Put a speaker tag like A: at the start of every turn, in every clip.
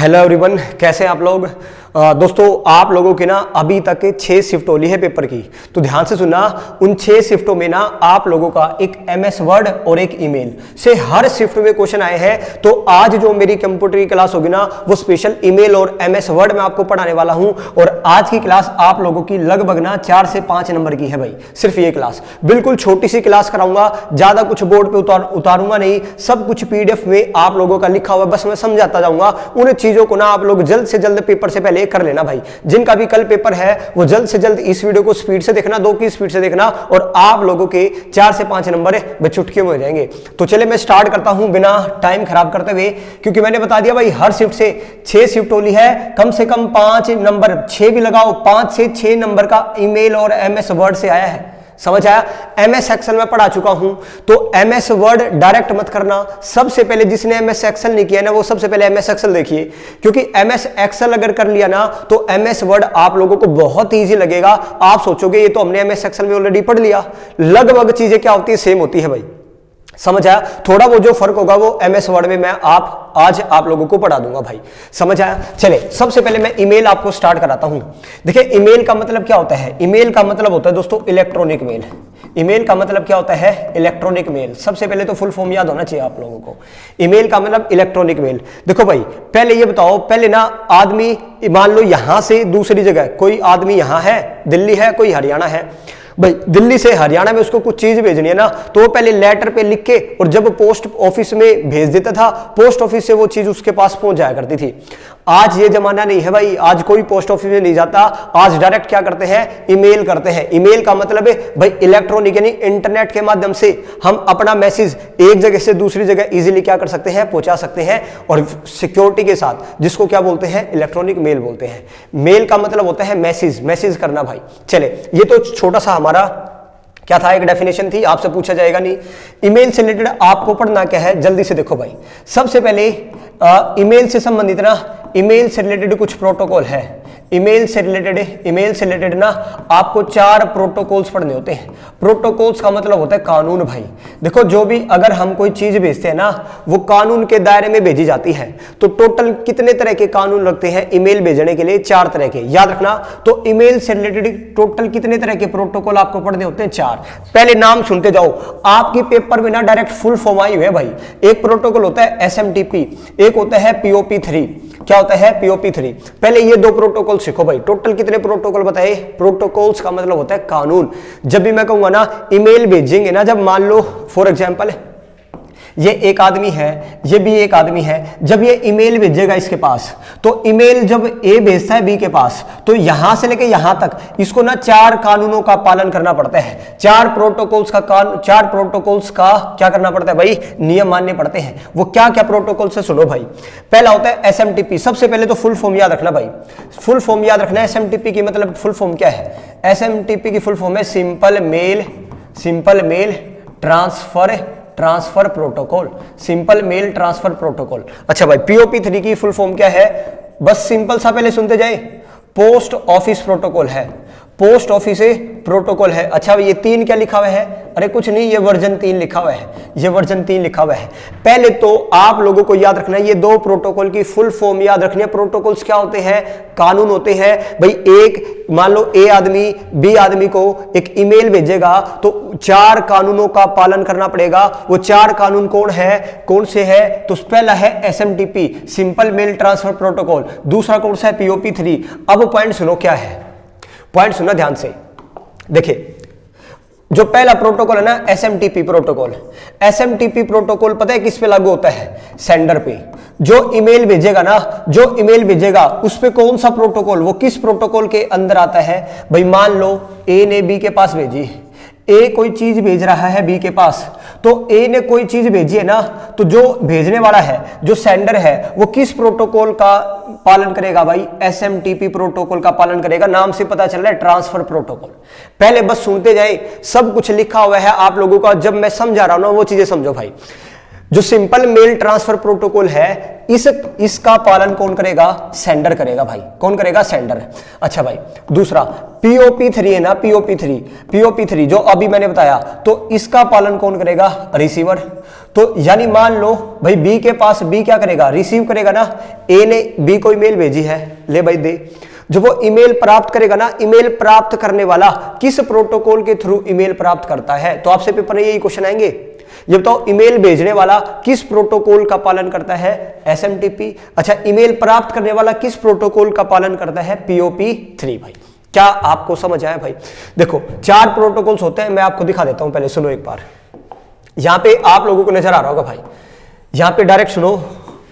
A: Hello everyone, कैसे हैं आप लोग। दोस्तों आप लोगों की ना अभी तक 6 शिफ्ट होली है पेपर की, तो ध्यान से सुनना। उन 6 शिफ्टों में ना आप लोगों का एक एमएस वर्ड और एक ईमेल से हर शिफ्ट में क्वेश्चन आए हैं। तो आज जो मेरी कंप्यूटर की क्लास होगी ना, वो स्पेशल ईमेल और एमएस वर्ड में आपको पढ़ाने वाला हूं। और आज की क्लास आप लोगों की लगभग ना 4 से 5 नंबर की है भाई। सिर्फ ये क्लास बिल्कुल छोटी सी क्लास कराऊंगा, ज्यादा कुछ बोर्ड पे उतारूंगा नहीं, सब कुछ पीडीएफ में आप लोगों का लिखा हुआ, बस मैं समझाता जाऊंगा। उन चीजों को ना आप लोग जल्द से जल्द पेपर से पहले कर लेना भाई। जिनका भी कल पेपर है वो जल्द से जल्द इस वीडियो को स्पीड से देखना, 2 की स्पीड से देखना, और आप लोगों के 4 से 5 नंबर चुटकियों में हो जाएंगे। तो चले मैं स्टार्ट करता हूं बिना टाइम खराब करते हुए, क्योंकि मैंने बता दिया भाई हर शिफ्ट से 6 शिफ्ट होली है, कम से कम 5 नंबर, 6 भी लगाओ, 5 से 6 नंबर का ईमेल और एमएस वर्ड से आया है। समझ आया। एमएस एक्सेल में पढ़ा चुका हूं, तो एमएस वर्ड डायरेक्ट मत करना। सबसे पहले जिसने एमएस एक्सेल नहीं किया ना, वो सबसे पहले एमएस एक्सेल देखिए, क्योंकि एमएस एक्सेल अगर कर लिया ना तो एमएस वर्ड आप लोगों को बहुत इजी लगेगा। आप सोचोगे ये तो हमने एमएस एक्सेल में ऑलरेडी पढ़ लिया। लगभग चीजें क्या होती है, सेम होती है भाई। समझ आया। थोड़ा वो जो फर्क होगा वो एमएस वर्ड में मैं आज आप लोगों को पढ़ा दूंगा भाई। समझ आया। चले सबसे पहले मैं ईमेल आपको स्टार्ट कराता हूं। देखिए ईमेल का मतलब क्या होता है। ईमेल का मतलब होता है दोस्तों इलेक्ट्रॉनिक मेल। ईमेल का मतलब क्या होता है, इलेक्ट्रॉनिक मेल। सबसे पहले तो फुल फॉर्म याद होना चाहिए आप लोगों को। ईमेल का मतलब इलेक्ट्रॉनिक मेल। देखो भाई पहले ये बताओ, पहले ना आदमी मान लो यहां से दूसरी जगह, कोई आदमी यहां है, दिल्ली है, कोई हरियाणा है भाई। दिल्ली से हरियाणा में उसको कुछ चीज भेजनी है ना, तो वो पहले लेटर पे लिख के और जब पोस्ट ऑफिस में भेज देता था, पोस्ट ऑफिस से वो चीज उसके पास पहुंच जाया करती थी। आज ये जमाना नहीं है भाई, आज कोई पोस्ट ऑफिस में नहीं जाता, आज डायरेक्ट क्या करते हैं, ईमेल करते हैं। ईमेल का मतलब है भाई इलेक्ट्रॉनिक, यानी इंटरनेट के माध्यम से हम अपना मैसेज एक जगह से दूसरी जगह इजीली क्या कर सकते हैं, पहुंचा सकते हैं, और सिक्योरिटी के साथ, जिसको क्या बोलते हैं, इलेक्ट्रॉनिक मेल बोलते हैं। मेल का मतलब होता है मैसेज करना भाई। चले ये तो छोटा सा हमारा क्या था, एक डेफिनेशन थी, आपसे पूछा जाएगा नहीं। ईमेल से रिलेटेड आपको पढ़ना क्या है, जल्दी से देखो भाई। सबसे पहले ईमेल से संबंधित ना, ईमेल से रिलेटेड कुछ प्रोटोकॉल है। ईमेल से रिलेटेड ना आपको 4 प्रोटोकॉल्स पढ़ने होते हैं। प्रोटोकॉल्स का मतलब होता है कानून भाई। देखो जो भी अगर हम कोई चीज भेजते हैं ना, वो कानून के दायरे में भेजी जाती है। तो टोटल कितने तरह के कानून लगते हैं ईमेल भेजने के लिए, 4 तरह के, याद रखना। तो ईमेल से रिलेटेड टोटल कितने तरह के प्रोटोकॉल आपको पढ़ने होते हैं, 4। पहले नाम सुनते जाओ, आपके पेपर में ना डायरेक्ट फुल फॉर्म आई हुई है भाई। एक प्रोटोकॉल होता है SMTP, एक होता है POP3। क्या होता है, POP3। पहले ये 2 प्रोटोकॉल सीखो भाई। टोटल कितने प्रोटोकॉल बताए, प्रोटोकॉल्स का मतलब होता है कानून। जब भी मैं कहूंगा ना ईमेल भेजेंगे ना, जब मान लो फॉर एग्जांपल ये एक आदमी है, ये भी एक आदमी है, जब ये ईमेल भेजेगा इसके पास, तो ईमेल जब ए भेजता है बी के पास, तो यहां से लेके यहां तक इसको ना 4 कानूनों का पालन करना पड़ता है। 4 प्रोटोकॉल्स का क्या करना पड़ता है भाई, नियम मानने पड़ते हैं। वो क्या क्या प्रोटोकॉल से सुनो भाई। पहला होता है SMTP। सबसे पहले तो फुल फॉर्म याद रखना भाई, फुल फॉर्म याद रखना है। SMTP की मतलब फुल फॉर्म क्या है, SMTP की फुल फॉर्म है simple mail transfer protocol. Simple mail transfer protocol. अच्छा भाई POP3 की फुल फॉर्म क्या है, बस सिंपल सा पहले सुनते जाए, पोस्ट ऑफिस प्रोटोकॉल है। पोस्ट ऑफिस प्रोटोकॉल है। अच्छा भाई ये 3 क्या लिखा हुआ है, अरे कुछ नहीं, ये वर्जन 3 लिखा हुआ है, ये वर्जन 3 लिखा हुआ है। पहले तो आप लोगों को याद रखना है, ये 2 प्रोटोकॉल की फुल फॉर्म याद रखनी है। प्रोटोकॉल्स क्या होते हैं, कानून होते हैं भाई। एक मान लो ए आदमी बी आदमी को एक ईमेल भेजेगा, तो 4 कानूनों का पालन करना पड़ेगा। वो 4 कानून कौन से है, तो पहला है SMTP, simple mail transfer protocol. दूसरा कौन सा है, POP3। अब पॉइंट सुनो क्या है, पॉइंट सुना ध्यान से। देखिए जो पहला प्रोटोकॉल है ना SMTP प्रोटोकॉल, SMTP प्रोटोकॉल पता है किस पे लागू होता है, सेंडर पे। जो ईमेल भेजेगा उस पे कौन सा प्रोटोकॉल, वो किस प्रोटोकॉल के अंदर आता है भाई। मान लो ए ने बी के पास भेजी, ए कोई चीज भेज रहा है बी के पास, तो ए ने कोई चीज भेजी है ना, तो जो भेजने वाला है, जो सेंडर है, वो किस प्रोटोकॉल का पालन करेगा भाई, SMTP प्रोटोकॉल का पालन करेगा। नाम से पता चल रहा है ट्रांसफर प्रोटोकॉल। पहले बस सुनते जाए, सब कुछ लिखा हुआ है आप लोगों का। जब मैं समझा रहा हूं ना वो चीजें समझो भाई। जो सिंपल मेल ट्रांसफर प्रोटोकॉल है इसका पालन कौन करेगा? सेंडर करेगा भाई। कौन करेगा? सेंडर। अच्छा भाई, दूसरा POP3 है ना, POP3 जो अभी मैंने बताया, तो इसका पालन कौन करेगा? रिसीवर। तो यानी मान लो भाई बी के पास, बी क्या करेगा? रिसीव करेगा ना। ए ने बी को ईमेल भेजी है, ले भाई दे। जो वो ईमेल प्राप्त करेगा ना, ईमेल प्राप्त करने वाला किस प्रोटोकॉल के थ्रू ईमेल प्राप्त करता है? तो आपसे पेपर में यही क्वेश्चन आएंगे। ये बताओ, ईमेल भेजने वाला किस प्रोटोकॉल का पालन करता है? SMTP। अच्छा, ईमेल प्राप्त करने वाला किस प्रोटोकॉल का पालन करता है? POP3 भाई। क्या आपको समझ आया भाई? देखो 4 प्रोटोकॉल्स होते हैं, मैं आपको दिखा देता हूं, पहले सुनो एक बार। यहां पे आप लोगों को नजर आ रहा होगा भाई, यहां पे डायरेक्ट सुनो।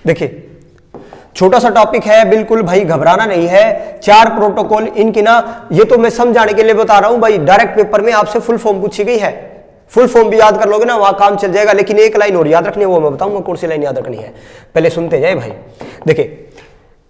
A: देखिए छोटा सा टॉपिक है, बिल्कुल भाई घबराना नहीं है। 4 प्रोटोकॉल इनकी ना, ये तो मैं समझाने के लिए बता रहा हूं भाई, डायरेक्ट पेपर में आपसे फुल फॉर्म पूछी गई है। फुल फॉर्म भी याद कर लोगे ना, वहां काम चल जाएगा। लेकिन एक लाइन और याद रखनी है, वो मैं बताऊंगा कौन सी लाइन याद रखनी है। पहले सुनते जाए भाई। देखिए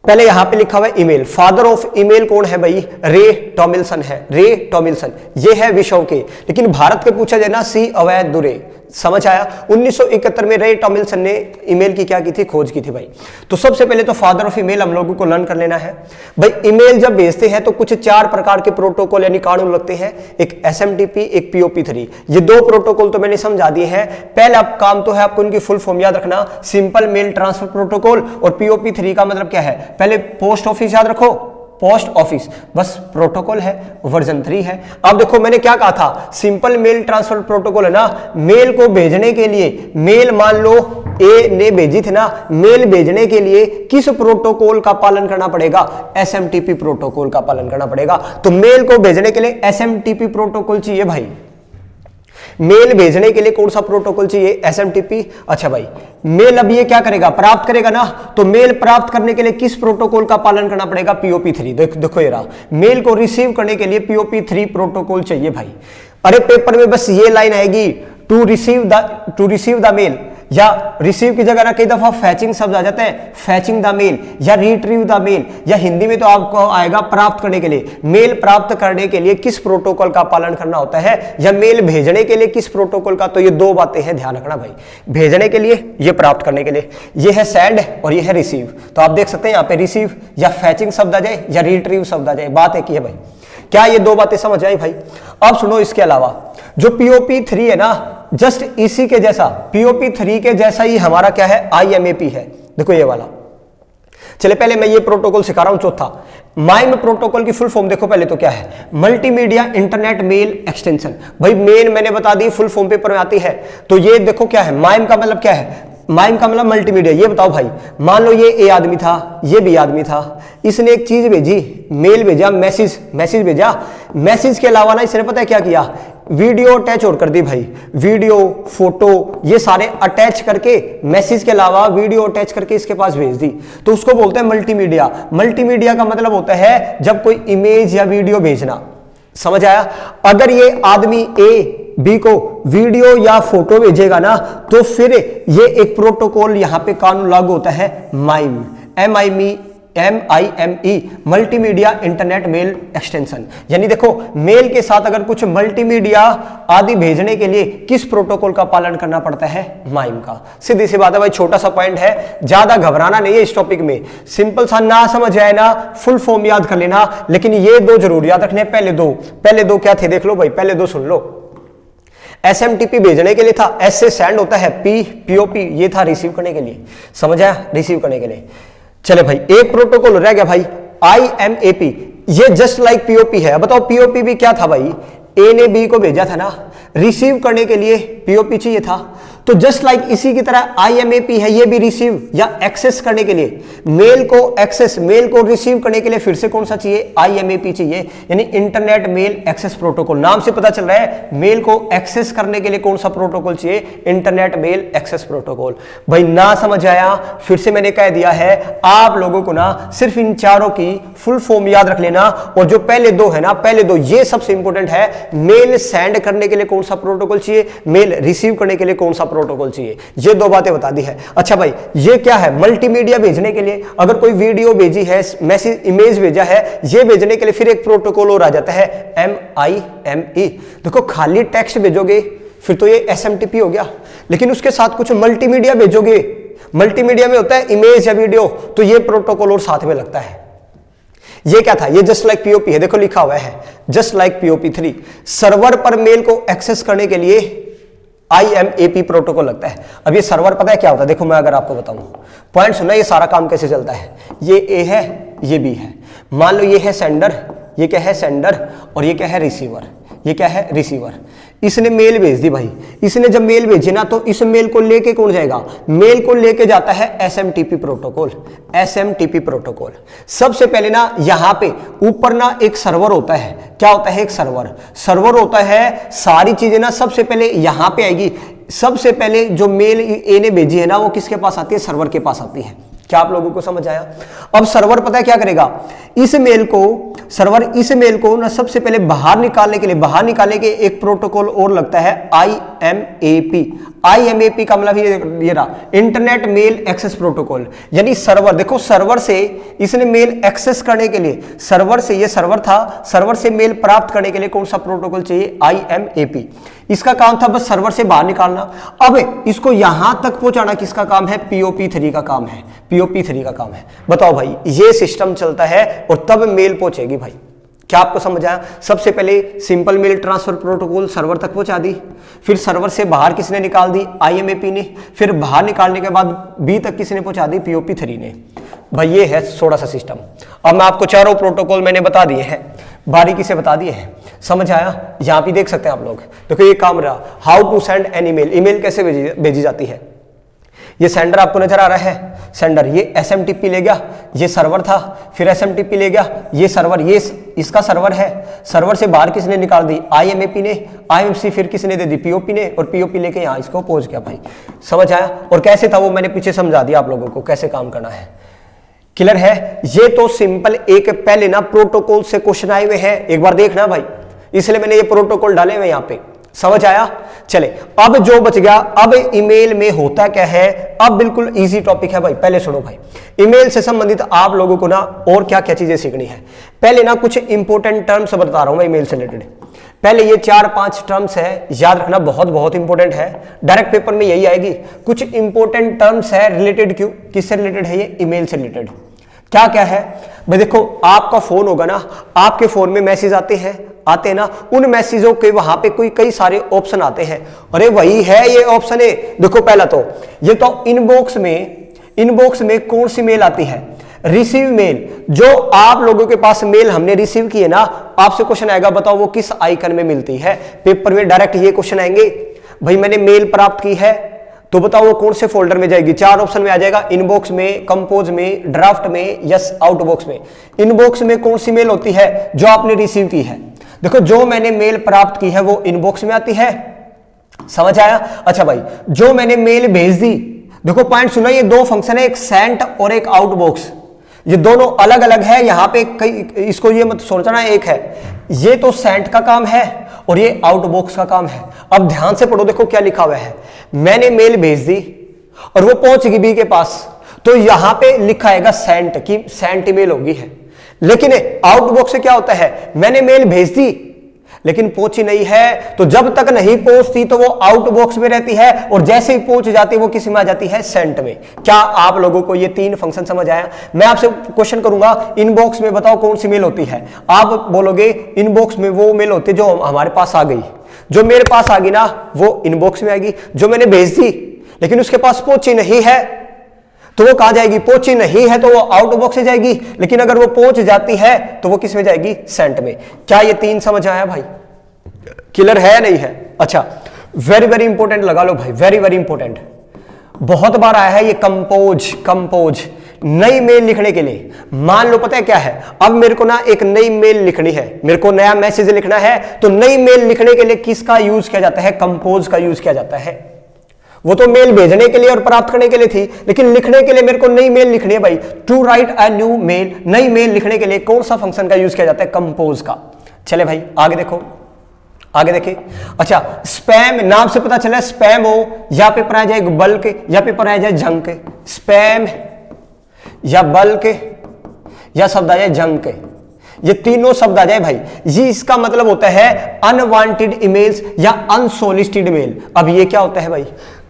A: पहले यहां पे लिखा हुआ है ईमेल। फादर ऑफ ईमेल कौन है भाई? रे टॉमिल्सन है। रे टॉमिल्सन ये है विश्व के, लेकिन भारत के पूछा जाए ना, सी अवैध दुरे। समझ आया? 1971 में रे टॉमिल्सन ने ईमेल की क्या की थी? खोज की थी भाई। तो सबसे पहले तो फादर ऑफ ईमेल हम लोगों को लर्न कर लेना है भाई। ईमेल जब भेजते हैं तो कुछ 4 प्रकार के प्रोटोकॉल यानी कानून लगते हैं, एक SMTP, एक POP3। ये 2 प्रोटोकॉल तो मैंने समझा दिए हैं। पहला काम तो है आपको इनकी फुल फॉर्म याद रखना, सिंपल मेल ट्रांसफर प्रोटोकॉल। और POP3 का मतलब क्या है? पहले पोस्ट ऑफिस याद रखो, पोस्ट ऑफिस, बस प्रोटोकॉल है, वर्जन 3 है। अब देखो मैंने क्या कहा था, सिंपल मेल ट्रांसफर प्रोटोकॉल है ना, मेल को भेजने के लिए, मेल मान लो ए ने भेजी थी ना, मेल भेजने के लिए किस प्रोटोकॉल का पालन करना पड़ेगा? SMTP प्रोटोकॉल का पालन करना पड़ेगा। तो मेल को भेजने के लिए SMTP प्रोटोकॉल चाहिए भाई। मेल भेजने के लिए कौन सा प्रोटोकॉल चाहिए? SMTP। अच्छा भाई, मेल अब ये क्या करेगा? प्राप्त करेगा ना, तो मेल प्राप्त करने के लिए किस प्रोटोकॉल का पालन करना पड़ेगा? POP3। देखो ये रहा, मेल को रिसीव करने के लिए POP3 प्रोटोकॉल चाहिए भाई। अरे पेपर में बस ये लाइन आएगी, टू रिसीव द मेल, या रिसीव की जगह ना कई दफा फैचिंग शब्द आ जाते हैं, फैचिंग द मेल या रिट्रीव द मेल, या हिंदी में तो आपको आएगा प्राप्त करने के लिए। मेल प्राप्त करने के लिए किस प्रोटोकॉल का पालन करना होता है, या मेल भेजने के लिए किस प्रोटोकॉल का? तो ये 2 बातें हैं, ध्यान रखना भाई। भेजने के लिए, ये प्राप्त करने के लिए। ये है सेंड और ये है रिसीव। तो आप देख सकते हैं यहाँ पे रिसीव या फैचिंग शब्द आ जाए या रिट्रीव शब्द आ जाए, बात एक ही है भाई। क्या ये 2 बातें समझ आई भाई? अब सुनो, इसके अलावा जो POP3 है ना, जस्ट इसी के जैसा, POP3 के जैसा ही हमारा क्या है? IMAP है। देखो ये वाला। चले पहले मैं ये प्रोटोकॉल सिखा रहा हूं, चौथा। माइम प्रोटोकॉल की फुल फॉर्म देखो पहले तो क्या है? Multimedia internet mail extension. भाई मेन मैंने बता दी, फुल फॉर्म पेपर में आती है। तो ये देखो क्या है, माइम का मतलब क्या है? माइम का मतलब मल्टीमीडिया। ये बताओ भाई, मान लो ये ए आदमी था, ये बी आदमी था, इसने एक चीज भेजी, मेल भेजा, मैसेज भेजा। मैसेज के अलावा ना इसने पता है क्या किया? वीडियो अटैच और कर दी भाई। वीडियो, फोटो, ये सारे अटैच करके, मैसेज के अलावा वीडियो अटैच करके इसके पास भेज दी। तो उसको बोलते हैं मल्टीमीडिया। मल्टीमीडिया का मतलब होता है जब कोई इमेज या वीडियो भेजना। समझ आया? अगर ये आदमी ए बी को वीडियो या फोटो भेजेगा ना, तो फिर ये एक प्रोटोकॉल यहां पे कानून लागू होता है, MIME, MIME, multimedia internet mail extension. यानी देखो मेल के साथ अगर कुछ मल्टीमीडिया आदि भेजने के लिए किस प्रोटोकॉल का पालन करना पड़ता है? माइम का। सीधी सी बात है भाई, छोटा सा पॉइंट है, ज्यादा घबराना नहीं है इस टॉपिक में। सिंपल सा, ना समझ आए ना फुल फॉर्म याद कर लेना, लेकिन ये 2 जरूर याद रखने। पहले दो क्या थे देख लो भाई, पहले 2 सुन लो। SMTP भेजने के लिए था, S से सेंड होता है, POP ये था रिसीव करने के लिए। समझ आया? रिसीव करने के लिए। चले भाई, एक प्रोटोकॉल रह गया भाई, IMAP। ये जस्ट लाइक POP है। बताओ POP भी क्या था भाई? ए ने बी को भेजा था ना, रिसीव करने के लिए POP चाहिए था। तो जस्ट लाइक इसी की तरह IMAP है, ये भी रिसीव या एक्सेस करने के लिए, मेल को एक्सेस, मेल को रिसीव करने के लिए फिर से कौन सा चाहिए? IMAP चाहिए, यानी इंटरनेट मेल एक्सेस प्रोटोकॉल। नाम से पता चल रहा है मेल को एक्सेस करने के लिए कौन सा प्रोटोकॉल चाहिए? Internet mail access protocol. भाई ना समझ आया? फिर से मैंने कह दिया है आप लोगों को ना, सिर्फ इन 4 की फुल फॉर्म याद रख लेना, और जो पहले 2 है ना, पहले 2 ये सबसे इंपॉर्टेंट है। मेल सेंड करने के लिए कौन सा प्रोटोकॉल चाहिए? मेल रिसीव करने के लिए कौन सा प्रोटोकॉल चाहिए? ये 2 बातें बता दी है। अच्छा भाई, ये क्या है? मल्टीमीडिया भेजने के लिए, अगर कोई वीडियो भेजी है, मैसेज, इमेज भेजा है, ये भेजने के लिए फिर एक प्रोटोकॉल और आ जाता है, MIME। देखो खाली टेक्स्ट भेजोगे फिर तो ये SMTP हो गया। लेकिन उसके साथ कुछ मल्टीमीडिया भेजोगे, मल्टीमीडिया में होता है इमेज या वीडियो, तो ये प्रोटोकॉल और साथ में लगता है। ये क्या था, ये जस्ट लाइक POP है, देखो लिखा हुआ है जस्ट लाइक POP3। सर्वर पर मेल को एक्सेस करने के लिए IMAP प्रोटोकॉल लगता है। अब ये सर्वर पता है क्या होता है, देखो मैं अगर आपको बताऊं, पॉइंट सुनना, ये सारा काम कैसे चलता है। ये A है, ये B है, मान लो ये है सेंडर, ये क्या है सेंडर, और ये क्या है रिसीवर, ये क्या है रिसीवर। इसने मेल भेज दी भाई, इसने जब मेल भेजी ना, तो इस मेल को लेके कौन जाएगा, मेल को लेके जाता है SMTP प्रोटोकॉल। SMTP प्रोटोकॉल सबसे पहले ना यहाँ पे ऊपर ना एक सर्वर होता है, क्या होता है, एक सर्वर होता है। सारी चीजें ना सबसे पहले यहाँ पे आएगी। सबसे पहले जो मेल ए ने भेजी है ना, वो किसके पास आती है, सर्वर के पास आती है। क्या आप लोगों को समझ आया। अब सर्वर पता है क्या करेगा, इस मेल को, सर्वर इस मेल को ना सबसे पहले बाहर निकालने के एक प्रोटोकॉल और लगता है IMAP। IMAP का मतलब ये रहा, इंटरनेट मेल एक्सेस प्रोटोकॉल। यानी सर्वर, देखो सर्वर से इसने मेल एक्सेस करने के लिए, सर्वर से, ये सर्वर था, सर्वर से मेल प्राप्त करने के लिए कौन सा प्रोटोकॉल चाहिए, IMAP। इसका काम था बस सर्वर से बाहर निकालना। अब इसको यहां तक पहुंचाना किसका काम है, POP3 का काम है, POP3 का काम है। बताओ भाई, ये सिस्टम चलता है और तब मेल पहुंचेगी भाई। क्या आपको समझ आया। सबसे पहले simple mail transfer protocol server तक पहुंचा दी, फिर सर्वर से बाहर किसने निकाल दी, IMAP ने, फिर बाहर निकालने के बाद B तक किसने पहुंचा दी, POP3 ने। भाई ये है थोड़ा सा सिस्टम। अब मैं आपको चारों प्रोटोकॉल मैंने बता दिए हैं, बारीकी से बता दिए हैं, समझ आया। यहां भी देख सकते हैं आप लोग, देखो ये काम रहा, how to send an email, email कैसे भेजी जाती है। ये सेंडर आपको नजर आ रहा है, सेंडर, ये SMTP ले गया, ये सर्वर था, फिर SMTP ले गया, ये सर्वर, ये इसका सर्वर है, सर्वर से बाहर किसने निकाल दी, IMAP ने, IMAP फिर किसने दे दी, POP ने, और POP लेके यहाँ इसको पहुंच गया भाई। समझ आया। और कैसे था वो मैंने पीछे समझा दिया आप लोगों को, कैसे काम करना है। क्लियर है। ये तो सिंपल एक पहले ना प्रोटोकॉल से क्वेश्चन आए हुए हैं, एक बार देखना भाई, इसलिए मैंने ये प्रोटोकॉल डाले हुए यहाँ पे। समझ आया। चले अब जो बच गया, अब ईमेल में होता क्या है। अब बिल्कुल इजी टॉपिक है भाई, पहले सुनो भाई। ईमेल से संबंधित आप लोगों को ना और क्या क्या चीजें सीखनी है। पहले ना कुछ इंपॉर्टेंट टर्म्स बता रहा हूं मैं ईमेल से रिलेटेड। पहले ये 4-5 टर्म्स है, याद रखना, बहुत बहुत इंपॉर्टेंट है, डायरेक्ट पेपर में यही आएगी। कुछ इंपॉर्टेंट टर्म्स है, रिलेटेड क्यों, किससे रिलेटेड है ये, ईमेल से रिलेटेड। क्या क्या है भाई, देखो आपका फोन होगा ना, आपके फोन में मैसेज आते हैं ना, उन मैसेजों के वहां पे कई सारे ऑप्शन आते हैं। अरे वही है ये ऑप्शन है। देखो पहला तो ये तो इनबॉक्स में कौन सी मेल आती है, रिसीव मेल। जो आप लोगों के पास मेल हमने रिसीव की है ना, आपसे क्वेश्चन आएगा, बताओ वो किस आइकन में मिलती है। पेपर में डायरेक्ट ये क्वेश्चन आएंगे, भाई मैंने मेल प्राप्त की है तो बताओ वो कौन से फोल्डर में जाएगी। 4 ऑप्शन में आ जाएगा, इनबॉक्स में, कंपोज में, ड्राफ्ट में, यस आउटबॉक्स में। इनबॉक्स में कौन सी मेल होती है, जो आपने रिसीव की है। देखो जो मैंने मेल प्राप्त की है वो इनबॉक्स में आती है, समझ आया। अच्छा भाई, जो मैंने मेल भेज दी, देखो पॉइंट सुना, ये 2 फंक्शन है, एक सेंट और एक आउटबॉक्स। ये दोनों अलग अलग है, यहां पे कई, इसको ये मत सोचना एक है। ये तो सेंट का काम है और ये आउटबॉक्स का काम है। अब ध्यान से पढ़ो, देखो क्या लिखा हुआ है। मैंने मेल भेज दी और वो पहुंच गई बी के पास, तो यहां पे लिखा आएगा सेंट की, सेंट ईमेल होगी है। लेकिन आउटबॉक्स से क्या होता है, मैंने मेल भेज दी लेकिन पहुंची नहीं है, तो जब तक नहीं पहुंचती तो वो आउटबॉक्स में रहती है, और जैसे ही पहुंच जाती है वो किस में आ जाती है, सेंट में। क्या आप लोगों को ये 3 फंक्शन समझ आया। मैं आपसे क्वेश्चन करूंगा, इनबॉक्स में बताओ कौन सी मेल होती है। आप बोलोगे इनबॉक्स में वो मेल होती है जो हमारे पास आ गई, जो मेरे पास आ गई ना वो इनबॉक्स में आएगी। जो मैंने भेज दी लेकिन उसके पास पहुंची नहीं है तो वो कहां जाएगी, पहुंची नहीं है तो वो आउटबॉक्स से जाएगी, लेकिन अगर वो पहुंच जाती है तो वो किस में जाएगी, सेंट में। क्या ये 3 समझ आया भाई, क्लियर है नहीं है। अच्छा, वेरी वेरी इंपॉर्टेंट लगा लो भाई, वेरी वेरी इंपॉर्टेंट, बहुत बार आया है ये कंपोज नई मेल लिखने के लिए। मान लो पता है क्या है, अब मेरे को ना एक नई मेल लिखनी है, मेरे को नया मैसेज लिखना है, तो नई मेल लिखने के लिए किसका यूज किया जाता है, कंपोज का यूज किया जाता है। वो तो मेल भेजने के लिए और प्राप्त करने के लिए थी, लेकिन लिखने के लिए मेरे को नई मेल लिखनी है भाई। To write a new mail, नई मेल लिखने के लिए कौन सा फंक्शन का यूज किया जाता है, कंपोज का। चले भाई आगे देखो, आगे देखिए। अच्छा, स्पैम, नाम से पता चला स्पैम हो, या पेपर आ जाए बल्क, या पेपर आ जाए जंक। स्पैम या बल्क या शब्द आ जाए जंक, ये तीनों शब्द आ जाए भाई, ये इसका मतलब होता है अनवांटेड ईमेल्स या अनसोलिसिटेड मेल। अब ये क्या होता है भाई,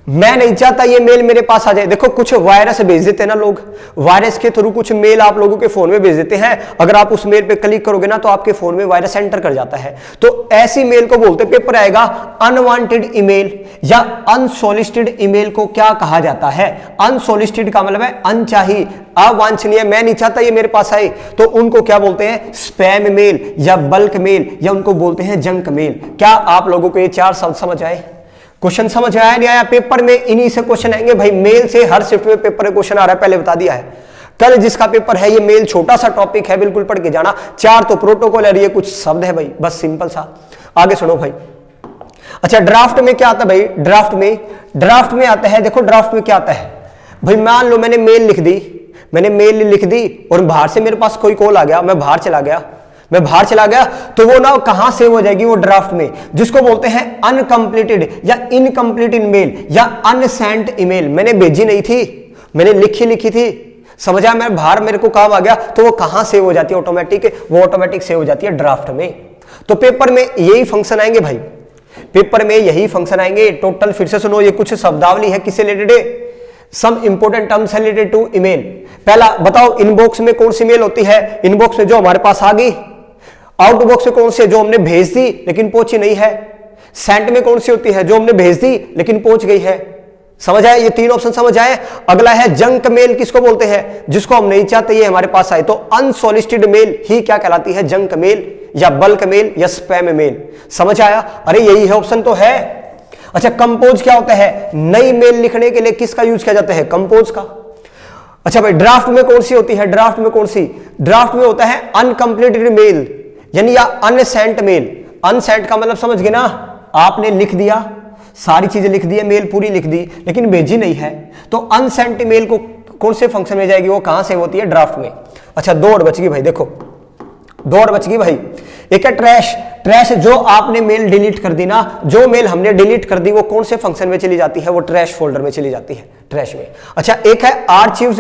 A: मैं नहीं चाहता ये मेल मेरे पास आ जाए। देखो कुछ वायरस भेज देते हैं ना लोग, वायरस के थ्रू कुछ मेल आप लोगों के फोन में भेज देते हैं, अगर आप उस मेल पे क्लिक करोगे ना तो आपके फोन में वायरस एंटर कर जाता है। तो ऐसी मेल को बोलते, पेपर आएगा अनवांटेड ईमेल या अनसोलिसिटेड ईमेल को क्या कहा जाता है। अनसोलिसिटेड का मतलब है अनचाही, अवांछनीय, मैं नहीं चाहता ये मेरे पास आए, तो उनको क्या बोलते हैं, स्पैम मेल या बल्क मेल, या उनको बोलते हैं जंक मेल। क्या आप लोगों को ये 4 शब्द समझ आए? क्वेश्चन समझ आया नहीं आया? पेपर में इन्हीं से क्वेश्चन आएंगे भाई, मेल से हर शिफ्ट में पेपर में क्वेश्चन आ रहा है, पहले बता दिया है। कल जिसका पेपर है, ये मेल छोटा सा टॉपिक है, बिल्कुल पढ़ के जाना। 4 तो प्रोटोकॉल है, ये कुछ शब्द है भाई, बस सिंपल सा। आगे सुनो भाई। अच्छा, ड्राफ्ट में क्या आता है भाई? ड्राफ्ट में आता है, देखो ड्राफ्ट में क्या आता है भाई, मान लो मैंने मेल लिख दी और बाहर से मेरे पास कोई कॉल आ गया, मैं बाहर चला गया, तो वो ना कहां सेव हो जाएगी, वो ड्राफ्ट में, जिसको बोलते हैं अनकंप्लीटेड या इनकंप्लीट ईमेल या अनसेंट ईमेल। मैंने भेजी नहीं थी, मैंने लिखी थी, समझ आया, मैं बाहर मेरे को काम आ गया, तो वो कहां सेव हो जाती है? ऑटोमेटिक, वो ऑटोमेटिक सेव हो जाती है ड्राफ्ट में। तो पेपर में यही फंक्शन आएंगे भाई, पेपर में यही फंक्शन आएंगे टोटल। फिर से सुनो, ये कुछ शब्दावली है, किससे रिलेटेड है? Some important terms related to email. पहला बताओ, इनबॉक्स में कौन सी मेल होती है? इनबॉक्स में जो हमारे पास आ गई। आउटबॉक्स में कौन सी है? जो हमने भेज दी लेकिन पहुंची नहीं है। सेंट में कौन सी होती है? जो हमने भेज दी लेकिन पहुंच गई है। समझ आए? ये 3 ऑप्शन समझ आए? अगला है जंक मेल, किसको बोलते हैं? जिसको हम नहीं चाहते ये हमारे पास आए। तो अनसोलिसिटेड मेल ही क्या कहलाती है? जंक मेल या बल्क मेल या स्पैम मेल। समझ आया? अरे यही है, ऑप्शन तो है। अच्छा, कंपोज क्या होता है? नई मेल लिखने के लिए किसका यूज किया जाता है? कंपोज का। अच्छा भाई, ड्राफ्ट में कौन सी होती है? ड्राफ्ट में होता है अनकंप्लीटेड मेल यानी या अनसेंट मेल। अनसेंट का मतलब समझ गए ना, आपने लिख दिया, सारी चीजें लिख दी है, मेल पूरी लिख दी लेकिन भेजी नहीं है, तो अनसेंट मेल को कौन से फंक्शन में जाएगी? वो कहां से होती है? ड्राफ्ट में। अच्छा, 2 और बच गई भाई, देखो 2 और बच गई भाई। एक है ट्रैश, जो आपने मेल डिलीट कर दी ना, जो मेल हमने डिलीट कर दी वो कौन से फंक्शन में चली जाती है? वो ट्रैश फोल्डर में चली जाती है, ट्रैश में। अच्छा, एक है आर्चिव्स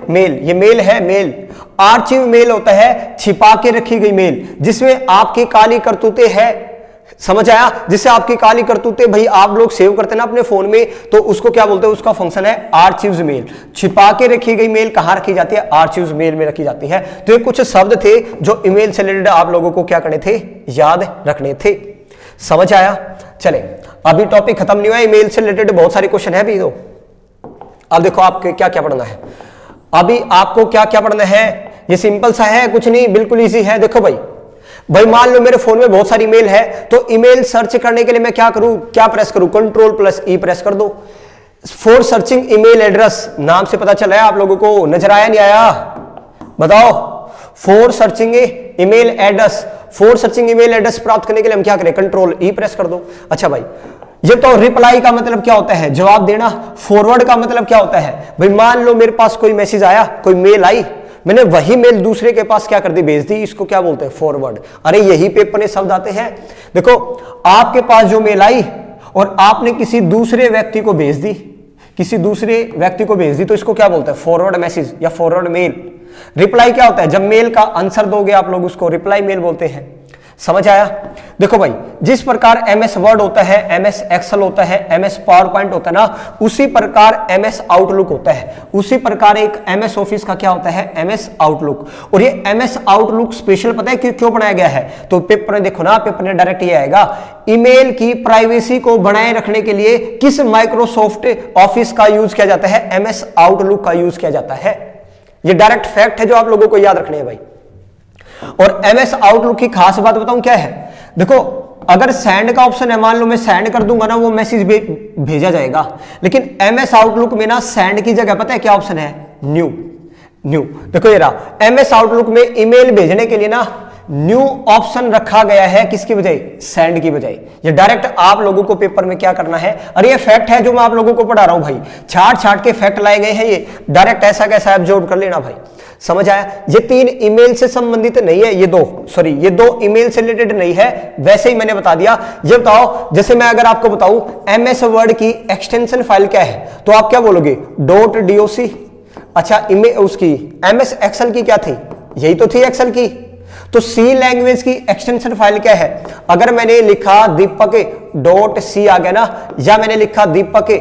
A: मेल, ये मेल है, मेल। आर्चिव मेल होता है छिपा के रखी गई मेल, जिसमें आपकी काली करतूतें है। समझ आया? जिससे आपकी काली करतूतें भाई आप लोग सेव करते हैं ना अपने फोन में, तो उसको क्या बोलते हैं? उसका फंक्शन है आर्चिव्स मेल। छिपा के रखी गई मेल कहां रखी जाती है? आर्चिव्स मेल में रखी जाती है। तो ये कुछ शब्द थे जो ईमेल से रिलेटेड आप लोगों को क्या करने थे? याद रखने थे। समझ आया? चले, अभी टॉपिक खत्म नहीं हुआ, ईमेल से रिलेटेड बहुत सारे क्वेश्चन है अभी। तो अब देखो आपके क्या क्या पढ़ना है, अभी आपको क्या क्या पढ़ना है। ये सिंपल सा है, कुछ नहीं, बिल्कुल इजी है। देखो भाई, मान लो मेरे फोन में बहुत सारी ईमेल है, तो ईमेल सर्च करने के लिए मैं क्या करूं? क्या प्रेस करूं? Ctrl+E प्रेस कर दो। फॉर सर्चिंग ईमेल एड्रेस, नाम से पता चला है आप लोगों को, नजर आया नहीं आया? बताओ। फॉर सर्चिंग ईमेल एड्रेस प्राप्त करने के लिए हम क्या करें? Ctrl+E प्रेस कर दो। अच्छा भाई, ये तो रिप्लाई का मतलब क्या होता है? जवाब देना। फॉरवर्ड का मतलब क्या होता है? भाई मान लो मेरे पास कोई मैसेज आया, कोई मेल आई, मैंने वही मेल दूसरे के पास क्या कर दी? भेज दी। इसको क्या बोलते हैं? फॉरवर्ड। अरे यही पेपर में शब्द आते हैं। देखो, आपके पास जो मेल आई और आपने किसी दूसरे व्यक्ति को भेज दी, तो इसको क्या बोलते हैं? फॉरवर्ड मैसेज या फॉरवर्ड मेल। रिप्लाई क्या होता है? जब मेल का आंसर दोगे आप लोग, उसको रिप्लाई मेल बोलते हैं। समझ आया? देखो भाई, जिस प्रकार MS वर्ड होता है, MS एक्सेल होता है, MS पावर पॉइंट होता है ना, उसी प्रकार MS आउटलुक होता है। उसी प्रकार एक MS ऑफिस का क्या होता है? MS outlook. और ये MS आउटलुक स्पेशल पता है क्यों बनाया गया है? तो पेपर में देखो ना, पेपर में डायरेक्ट ये आएगा, ईमेल की प्राइवेसी को बनाए रखने के लिए किस माइक्रोसॉफ्ट ऑफिस का यूज किया जाता है? MS आउटलुक का यूज किया जाता है। ये डायरेक्ट फैक्ट है जो आप लोगों को याद रखने हैं भाई। और MS आउटलुक की खास बात बताऊं क्या है? देखो, अगर सेंड का ऑप्शन है, मान लो मैं सेंड कर दूंगा ना, वो मैसेज भेजा जाएगा। लेकिन MS आउटलुक में ना सेंड की जगह पता है क्या ऑप्शन है? न्यू। देखो ये रहा, MS आउटलुक में ईमेल भेजने के लिए ना न्यू ऑप्शन रखा गया है, किसकी बजाय? सेंड की बजाय। ये डायरेक्ट आप लोगों को पेपर में क्या करना है? अरे ये फैक्ट है जो मैं आप लोगों को पढ़ा रहा हूं भाई, छाट के फैक्ट लाए गए हैं। ये डायरेक्ट ऐसा कैसा एब्जॉर्ब कर लेना भाई। समझ आया? ये 3 ईमेल से संबंधित नहीं है, ये दो ईमेल से रिलेटेड नहीं है, वैसे ही मैंने बता दिया। ये बताओ, जैसे मैं अगर आपको बताऊं MS वर्ड की एक्सटेंशन फाइल क्या है, तो आप क्या बोलोगे? .doc। अच्छा, उसकी MS एक्सेल की क्या थी? यही तो थी एक्सेल की। तो सी लैंग्वेज की एक्सटेंशन फाइल क्या है? अगर मैंने लिखा दीपक डॉट सी आ गया ना, या मैंने लिखा दीपक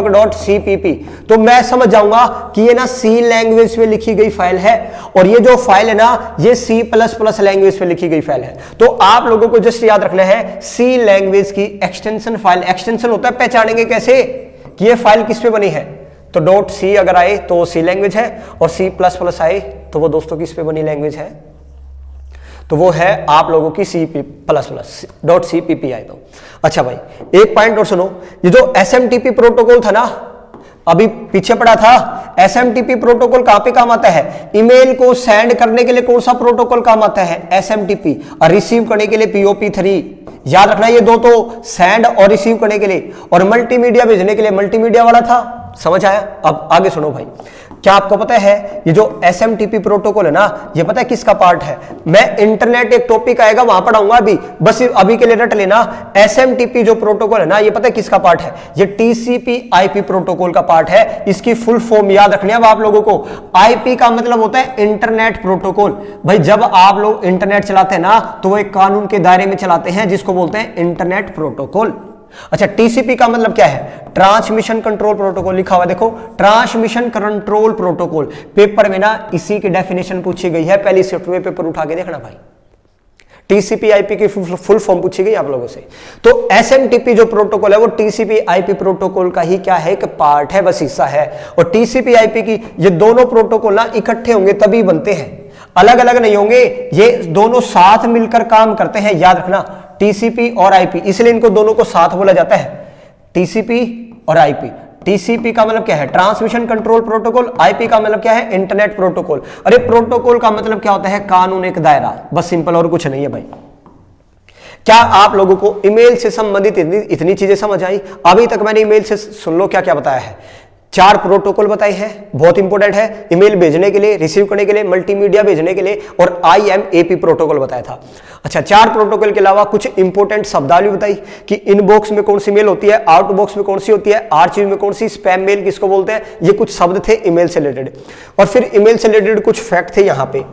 A: डॉट CPP, तो मैं समझ जाऊंगा कि ये ना सी लैंग्वेज में लिखी गई फाइल है, और ये जो फाइल है ना ये C++ लैंग्वेज में लिखी गई फाइल है। तो आप लोगों को जस्ट याद रखना है सी लैंग्वेज की एक्सटेंशन फाइल। एक्सटेंशन होता है, पहचानेंगे कैसे कि ये फाइल किस पे बनी है? तो डॉट सी अगर आए तो सी लैंग्वेज है, और C++ आए तो वो दोस्तों किस पे बनी लैंग्वेज है? तो वो है आप लोगों की C++.CPP आए तो। अच्छा भाई, एक पॉइंट और सुनो, ये जो SMTP प्रोटोकॉल था ना, अभी पीछे पड़ा था, SMTP प्रोटोकॉल कहां पे काम आता है? ईमेल को सेंड करने के लिए कौन सा प्रोटोकॉल काम आता है? SMTP। और रिसीव करने के लिए POP3। याद रखना, ये दो तो सेंड और रिसीव करने के लिए, और मल्टीमीडिया भेजने के लिए मल्टीमीडिया वाला था। समझ आया? अब आगे सुनो भाई, क्या आपको पता है ये जो SMTP प्रोटोकॉल है ना, ये पता है किसका पार्ट है? मैं इंटरनेट एक टॉपिक आएगा वहां पढ़ाऊंगा, अभी बस अभी के लिए रट लेना। SMTP जो प्रोटोकॉल है ना, ये पता है किसका पार्ट है? ये TCP/IP प्रोटोकॉल का पार्ट है। इसकी फुल फॉर्म याद रखनी है अब आप लोगों को। IP का मतलब होता है इंटरनेट प्रोटोकॉल। भाई जब आप लोग इंटरनेट चलाते हैं ना, तो वो एक कानून के दायरे में चलाते हैं जिसको बोलते हैं इंटरनेट प्रोटोकॉल। अच्छा, TCP का मतलब क्या है? ट्रांसमिशन कंट्रोल प्रोटोकॉल लिखा हुआ है, देखो, ट्रांसमिशन कंट्रोल प्रोटोकॉल। पेपर में ना इसी की डेफिनेशन पूछी गई है, पहली शिफ्ट में पेपर उठा के देखना भाई। TCP/IP की फुल फॉर्म पूछी गई आप लोगों से। तो SMTP जो प्रोटोकॉल है वो TCP/IP प्रोटोकॉल का ही क्या है? एक पार्ट है, बस हिस्सा है। और TCP/IP की ये दोनों प्रोटोकॉल ना इकट्ठे होंगे तभी बनते हैं, अलग अलग नहीं होंगे। ये दोनों साथ मिलकर काम करते हैं, याद रखना, TCP और IP, इसलिए इनको दोनों को साथ बोला जाता है, TCP और IP। TCP का मतलब क्या है? Transmission control protocol. IP का मतलब क्या है? Internet protocol. अरे प्रोटोकॉल का मतलब क्या होता है? कानून, एक दायरा, बस सिंपल, और कुछ नहीं है भाई। क्या आप लोगों को ईमेल से संबंधित इतनी चीजें समझ आई? अभी तक मैंने ईमेल से, सुन लो क्या क्या बताया है। 4 प्रोटोकॉल बताए हैं, बहुत इंपॉर्टेंट है। ईमेल भेजने के लिए, रिसीव करने के लिए, मल्टीमीडिया भेजने के लिए, और IMAP प्रोटोकॉल बताया था। अच्छा, 4 प्रोटोकॉल के अलावा कुछ इंपॉर्टेंट शब्दावली बताई कि इनबॉक्स में कौन सी मेल होती है, आउट बॉक्स में कौन सी होती है, आर्चिव में कौन सी, स्पैम मेल किसको बोलते हैं। ये कुछ शब्द थे ईमेल से रिलेटेड। और फिर ईमेल से रिलेटेड कुछ फैक्ट थे यहाँ पे,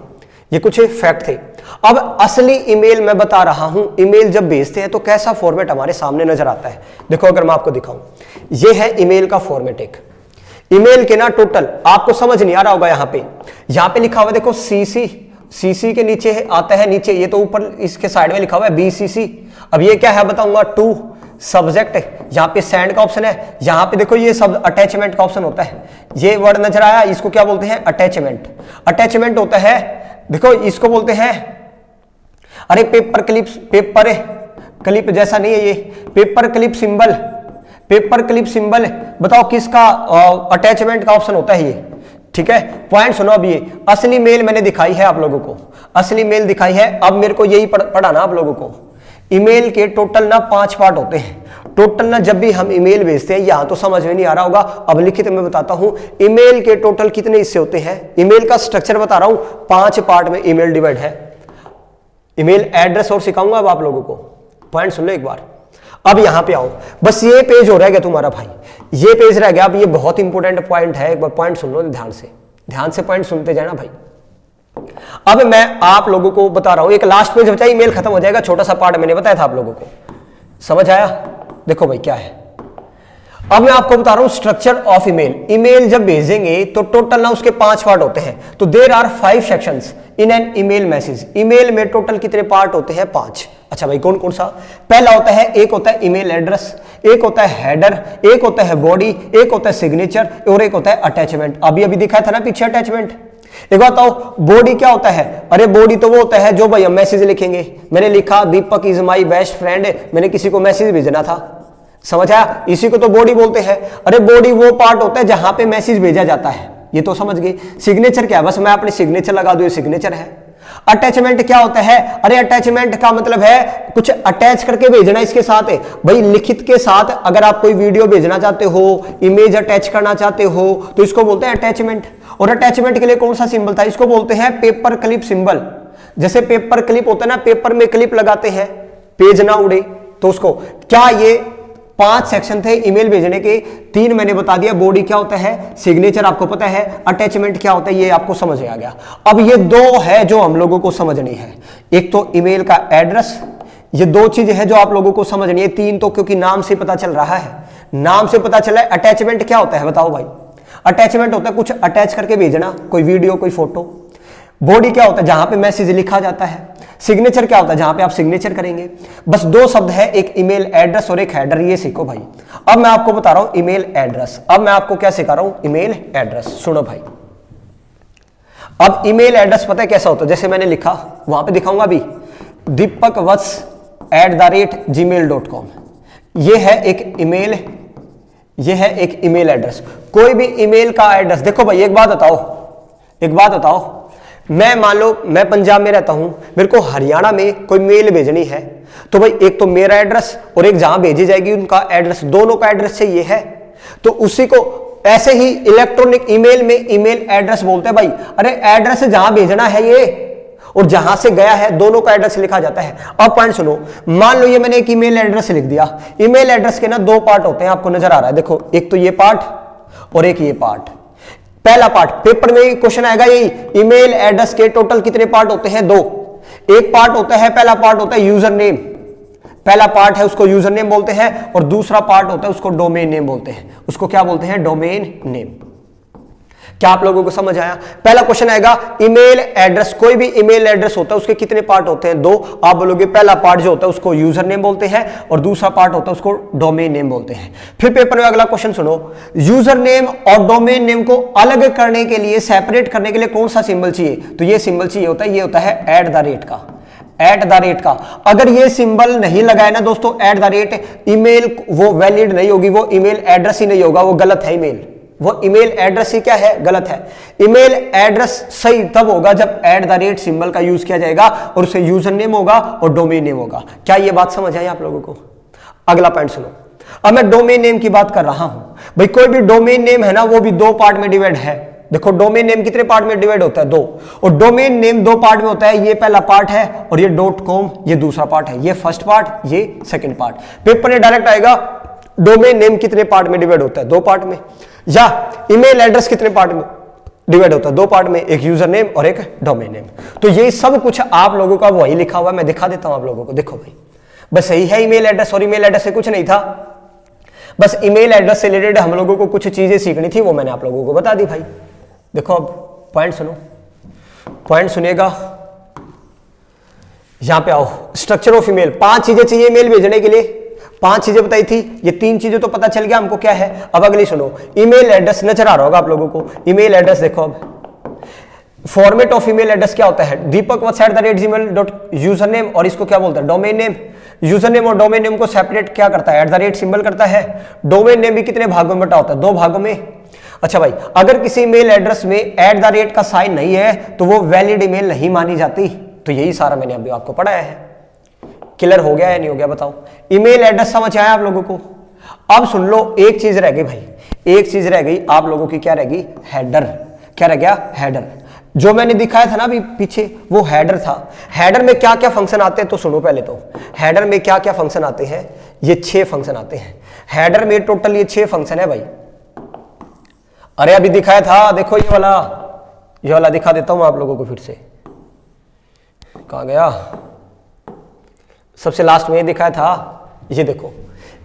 A: ये कुछ फैक्ट थे। अब असली ईमेल मैं बता रहा हूं, ईमेल जब भेजते हैं तो कैसा फॉर्मेट हमारे सामने नजर आता है। देखो, अगर मैं आपको दिखाऊं, ये है ईमेल का फॉर्मेट। एक ईमेल के ना टोटल, आपको समझ नहीं आ रहा होगा, यहां पे लिखा हुआ है, देखो, CC के नीचे आता है, नीचे ये तो ऊपर इसके साइड में लिखा हुआ है BCC। अब ये क्या है बताऊंगा, टू सब्जेक्ट, यहाँ पे सेंड का ऑप्शन है, यहाँ पे देखो ये सब अटैचमेंट का ऑप्शन होता है। ये वर्ड नजर आया, इसको क्या बोलते हैं? अटैचमेंट। अटैचमेंट होता है, देखो इसको बोलते हैं, अरे पेपर क्लिप जैसा नहीं है ये, paper clip symbol. Paper clip symbol, बताओ किसका अटैचमेंट का ऑप्शन होता है ये? ठीक है, पॉइंट सुनो। अब ये असली मेल मैंने दिखाई है आप लोगों को, असली मेल दिखाई है। अब मेरे को यही पढ़ाना आप लोगों को। ईमेल के टोटल ना 5 पार्ट होते हैं। टोटल ना जब भी हम ईमेल भेजते हैं, यहां तो समझ में नहीं आ रहा होगा, अब लिखित में बताता हूं। ईमेल के टोटल कितने हिस्से होते हैं? ईमेल का स्ट्रक्चर बता रहा हूं, 5 पार्ट में ईमेल डिवाइड है। ईमेल एड्रेस और सिखाऊंगा अब आप लोगों को, पॉइंट सुन लो एक बार। अब यहां पे आओ, बस ये पेज हो रह गया तुम्हारा भाई, ये पेज रह गया। अब ये बहुत इंपॉर्टेंट पॉइंट है, एक बार पॉइंट सुन लो ध्यान से पॉइंट सुनते जाना भाई। अब मैं आप लोगों को बता रहा हूं, एक लास्ट पेज बचा, ईमेल खत्म हो जाएगा। छोटा सा पार्ट मैंने बताया था आप लोगों को, समझ आया? देखो भाई क्या है, अब मैं आपको बता रहा हूं स्ट्रक्चर ऑफ ईमेल। ईमेल जब भेजेंगे तो टोटल ना उसके 5 पार्ट होते हैं। तो there are 5 sections in an email message. Email में टोटल कितने पार्ट होते हैं? 5। अच्छा भाई, कौन कौन सा? पहला होता है, एक होता है ईमेल एड्रेस, एक होता है हेडर, एक होता है बॉडी, एक होता है सिग्नेचर, और एक होता है अटैचमेंट। अभी दिखाया था ना पीछे अटैचमेंट। एक बात बताओ, बॉडी क्या होता है? अरे बॉडी तो वो होता है जो भाई हम मैसेज लिखेंगे। मैंने लिखा दीपक इज माई बेस्ट फ्रेंड, मैंने किसी को मैसेज भेजना था, समझ आया? इसी को तो बॉडी बोलते हैं। अरे बॉडी वो पार्ट होता है जहां पे मैसेज भेजा जाता है, ये तो समझ गए। सिग्नेचर क्या है? बस मैं अपनी सिग्नेचर लगा दूं, ये सिग्नेचर है। अटैचमेंट क्या होता है? अरे अटैचमेंट का मतलब है कुछ अटैच करके भेजना इसके साथ है भाई, लिखित के साथ। अगर आप कोई वीडियो भेजना चाहते हो, इमेज अटैच करना चाहते हो, तो इसको बोलते हैं अटैचमेंट। और अटैचमेंट के लिए कौन सा सिंबल था? इसको बोलते हैं पेपर क्लिप सिंबल। जैसे पेपर क्लिप होता है ना, पेपर में क्लिप लगाते हैं पेज ना उड़े, तो उसको क्या ये 5 सेक्शन थे ईमेल भेजने के, 3 मैंने बता दिया। बॉडी क्या होता है, सिग्नेचर आपको पता है, अटैचमेंट क्या होता है ये आपको समझ में आ गया। अब ये 2 है जो हम लोगों को समझनी है, एक तो ईमेल का एड्रेस, ये 2 चीजें हैं जो आप लोगों को समझनी है। 3 तो क्योंकि नाम से पता चल रहा है, नाम से पता चला है। अटैचमेंट क्या होता है बताओ भाई? अटैचमेंट होता है कुछ अटैच करके भेजना, कोई वीडियो कोई फोटो। बॉडी क्या होता है, जहां पे मैसेज लिखा जाता है। सिग्नेचर क्या होता है, जहां पे आप सिग्नेचर करेंगे। बस 2 शब्द है, एक ईमेल एड्रेस और एक हेडर, ये सीखो भाई। अब मैं आपको बता रहा हूं ईमेल एड्रेस। अब मैं आपको क्या सिखा रहा हूं, ईमेल एड्रेस। सुनो भाई, अब ईमेल एड्रेस पता है कैसा होता है, जैसे मैंने लिखा वहां पे दिखाऊंगा अभी, deepakvats@gmail.com। ये है एक ईमेल, ये है एक ईमेल एड्रेस। कोई भी ईमेल का एड्रेस देखो भाई, एक बात बताओ, मैं मान लो मैं पंजाब में रहता हूं, मेरे को हरियाणा में कोई मेल भेजनी है, तो भाई एक तो मेरा एड्रेस और एक जहां भेजी जाएगी उनका एड्रेस, दोनों का एड्रेस चाहिए है। तो उसी को ऐसे ही इलेक्ट्रॉनिक ईमेल में ईमेल एड्रेस बोलते हैं भाई। अरे एड्रेस जहां भेजना है ये और जहां से गया है, दोनों का एड्रेस लिखा जाता है। अब पॉइंट सुनो, मान लो ये मैंने एक ईमेल एड्रेस लिख दिया। ईमेल एड्रेस के ना 2 पार्ट होते हैं, आपको नजर आ रहा है, देखो एक तो ये पार्ट और एक ये पार्ट। पहला पार्ट पेपर में क्वेश्चन आएगा, यही ईमेल एड्रेस के टोटल कितने पार्ट होते हैं? 2। एक पार्ट होता है, पहला पार्ट होता है यूजर नेम, पहला पार्ट है उसको यूजर नेम बोलते हैं, और दूसरा पार्ट होता है उसको डोमेन नेम बोलते हैं। उसको क्या बोलते हैं? Domain name. क्या आप लोगों को समझ आया? पहला क्वेश्चन आएगा ईमेल एड्रेस, कोई भी ईमेल एड्रेस होता है उसके कितने पार्ट होते हैं? 2। आप बोलोगे पहला पार्ट जो होता है उसको यूजर नेम बोलते हैं और दूसरा पार्ट होता है उसको डोमेन नेम बोलते हैं। फिर पेपर में अगला क्वेश्चन सुनो, यूजर नेम और डोमेन नेम को अलग करने के लिए, सेपरेट करने के लिए कौन सा सिंबल चाहिए? तो ये सिंबल चाहिए होता है, ये होता है @ का। @ का अगर ये सिंबल नहीं लगाए ना दोस्तों, @ ईमेल वो वैलिड नहीं होगी, वो ईमेल एड्रेस ही नहीं होगा, वो गलत है ईमेल। वो ईमेल एड्रेस ही क्या है? गलत है। ईमेल एड्रेस सही तब होगा जब @ सिंबल का यूज किया जाएगा और उसे यूजर नेम होगा और डोमेन नेम होगा। क्या ये बात समझ आई आप लोगों को? अगला पॉइंट सुनो, अब मैं डोमेन नेम की बात कर रहा हूं भाई। कोई भी डोमेन नेम है ना, वो भी 2 पार्ट में डिवाइड है। देखो डोमेन नेम कितने पार्ट में डिवाइड होता है? 2। और डोमेन नेम 2 पार्ट में होता है, ये पहला पार्ट है और ये .com ये दूसरा पार्ट है, ये फर्स्ट पार्ट ये सेकंड पार्ट। पेपर में डायरेक्ट आएगा डोमेन नेम कितने पार्ट में डिवाइड होता है? 2 पार्ट में। या ईमेल एड्रेस कितने पार्ट में डिवाइड होता है? 2 पार्ट में, एक यूजर नेम और एक डोमेन नेम। तो ये सब कुछ आप लोगों का वही लिखा हुआ है, मैं दिखा देता हूं आप लोगों को। देखो भाई बस यही है ईमेल एड्रेस, और ईमेल एड्रेस से कुछ नहीं था, बस ईमेल एड्रेस से रिलेटेड हम लोगों को कुछ चीजें सीखनी थी, वो मैंने आप लोगों को बता दी भाई। देखो अब पॉइंट सुनो, पॉइंट सुनिएगा, यहां पे आओ। स्ट्रक्चर ऑफ ईमेल, 5 चीजें चाहिए ईमेल भेजने के लिए, 5 चीजें बताई थी, ये 3 चीजें तो पता चल गया हमको क्या है। अब अगली सुनो, ईमेल एड्रेस नजर आ रहा होगा आप लोगों को। ईमेल एड्रेस देखो, अब फॉर्मेट ऑफ ईमेल एड्रेस क्या होता है? deepakvats@gmail. यूजर नेम और इसको क्या बोलते हैं? Domain name. यूजर नेम और डोमेन नेम को सेपरेट क्या करता है? @ सिंबल करता है। डोमेन नेम भी कितने भागों में बटा होता है? 2 भागों में। अच्छा भाई, अगर किसी ईमेल एड्रेस में @ का साइन नहीं है तो वो वैलिड ईमेल नहीं मानी जाती। तो यही सारा मैंने अभी आपको पढ़ाया है। क्लियर हो गया या नहीं हो गया बताओ? ईमेल एड्रेस समझ आया आप लोगों को? अब सुन लो, एक चीज रह गई भाई, एक चीज रह गई आप लोगों की, क्या रह गई? हेडर। क्या रह गया? हेडर। जो मैंने दिखाया था ना अभी पीछे, वो हेडर था। हेडर में क्या क्या फंक्शन आते हैं तो सुनो पहले तो। हेडर में क्या क्या फंक्शन आते हैं? ये 6 फंक्शन आते हैं हेडर में, टोटल ये 6 फंक्शन है भाई। अरे अभी दिखाया था, देखो ये वाला दिखा देता हूं आप लोगों को फिर से। कहां गया? सबसे लास्ट में ये दिखाया था, ये देखो,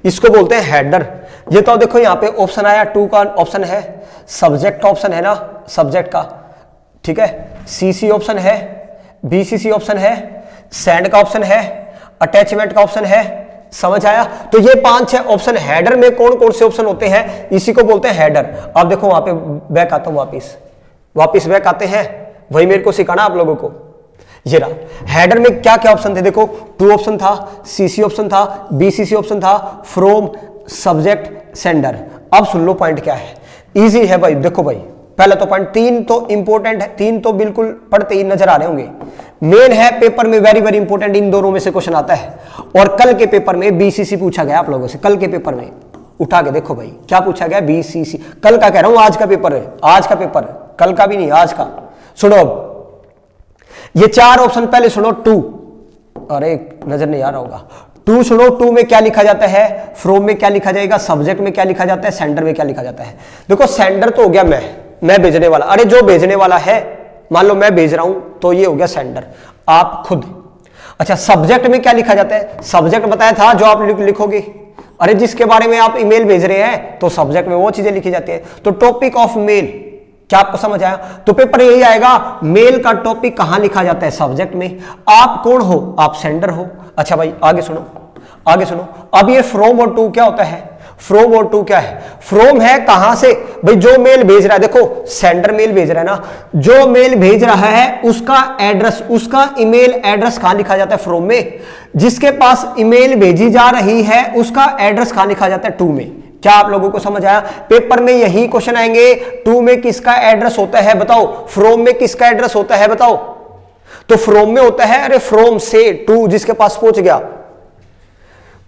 A: इसको बोलते हैं हेडर। ये तो देखो यहाँ पे ऑप्शन आया, 2 का ऑप्शन है, सब्जेक्ट का ऑप्शन है ना, सब्जेक्ट का, ठीक है, CC ऑप्शन है, BCC ऑप्शन है, सेंड का ऑप्शन है, अटैचमेंट का ऑप्शन है। समझ आया? तो ये 5-6 ऑप्शन हेडर में कौन कौन से ऑप्शन होते हैं, इसी को बोलते हैं हेडर। अब देखो वहां पे बैक आता हूं, वापिस बैक आते हैं, वही मेरे को सिखाना आप लोगों को। ये रहा हेडर में क्या क्या ऑप्शन थे, देखो 2 ऑप्शन था, CC ऑप्शन था, BCC ऑप्शन था, फ्रॉम, सब्जेक्ट, सेंडर। अब सुन लो पॉइंट क्या है, इजी है भाई। देखो भाई पहला तो पॉइंट, 3 तो इंपॉर्टेंट है, 3 तो बिल्कुल पढ़ते ही नजर आ रहे होंगे। मेन है पेपर में वेरी वेरी इंपॉर्टेंट, इन दोनों में से क्वेश्चन आता है। और कल के पेपर में BCC पूछा गया आप लोगों से, कल के पेपर में उठा के देखो भाई क्या पूछा गया, BCC। कल का कह रहा हूं, आज का पेपर है, आज का पेपर है, कल का भी नहीं, आज का। सुनो अब ये 4 ऑप्शन पहले सुनो। 2, अरे नजर नहीं आ रहा होगा, टू सुनो, टू में क्या लिखा जाता है, फ्रॉम में क्या लिखा जाएगा, सब्जेक्ट में क्या लिखा जाता है, सेंडर में क्या लिखा जाता है। देखो सेंडर तो हो गया मैं भेजने वाला, अरे जो भेजने वाला है, मान लो मैं भेज रहा हूं तो ये हो गया सेंडर, आप खुद। अच्छा सब्जेक्ट में क्या लिखा जाता है, सब्जेक्ट बताया था जो आप लिखोगे, अरे जिसके बारे में आप ईमेल भेज रहे हैं तो सब्जेक्ट में वो चीजें लिखी जाती है। तो टॉपिक ऑफ मेल, क्या आपको समझ आया? तो पेपर यही आएगा, मेल का टॉपिक कहां लिखा जाता है, सब्जेक्ट में। आप कौन हो, आप सेंडर हो। अच्छा भाई आगे सुनो, आगे सुनो। अब ये फ्रॉम और टू क्या होता है, फ्रॉम और टू क्या है, फ्रॉम है कहां से, भाई जो मेल भेज रहा है, देखो सेंडर मेल भेज रहा है ना, जो मेल भेज रहा है उसका एड्रेस, उसका ईमेल एड्रेस कहां लिखा जाता है, फ्रॉम में। जिसके पास ईमेल भेजी जा रही है उसका एड्रेस कहां लिखा जाता है, टू में। क्या आप लोगों को समझ आया? पेपर में यही क्वेश्चन आएंगे, टू में किसका एड्रेस होता है बताओ, फ्रॉम में किसका एड्रेस होता है बताओ। तो फ्रॉम में होता है, अरे फ्रॉम से टू, जिसके पास पहुंच गया।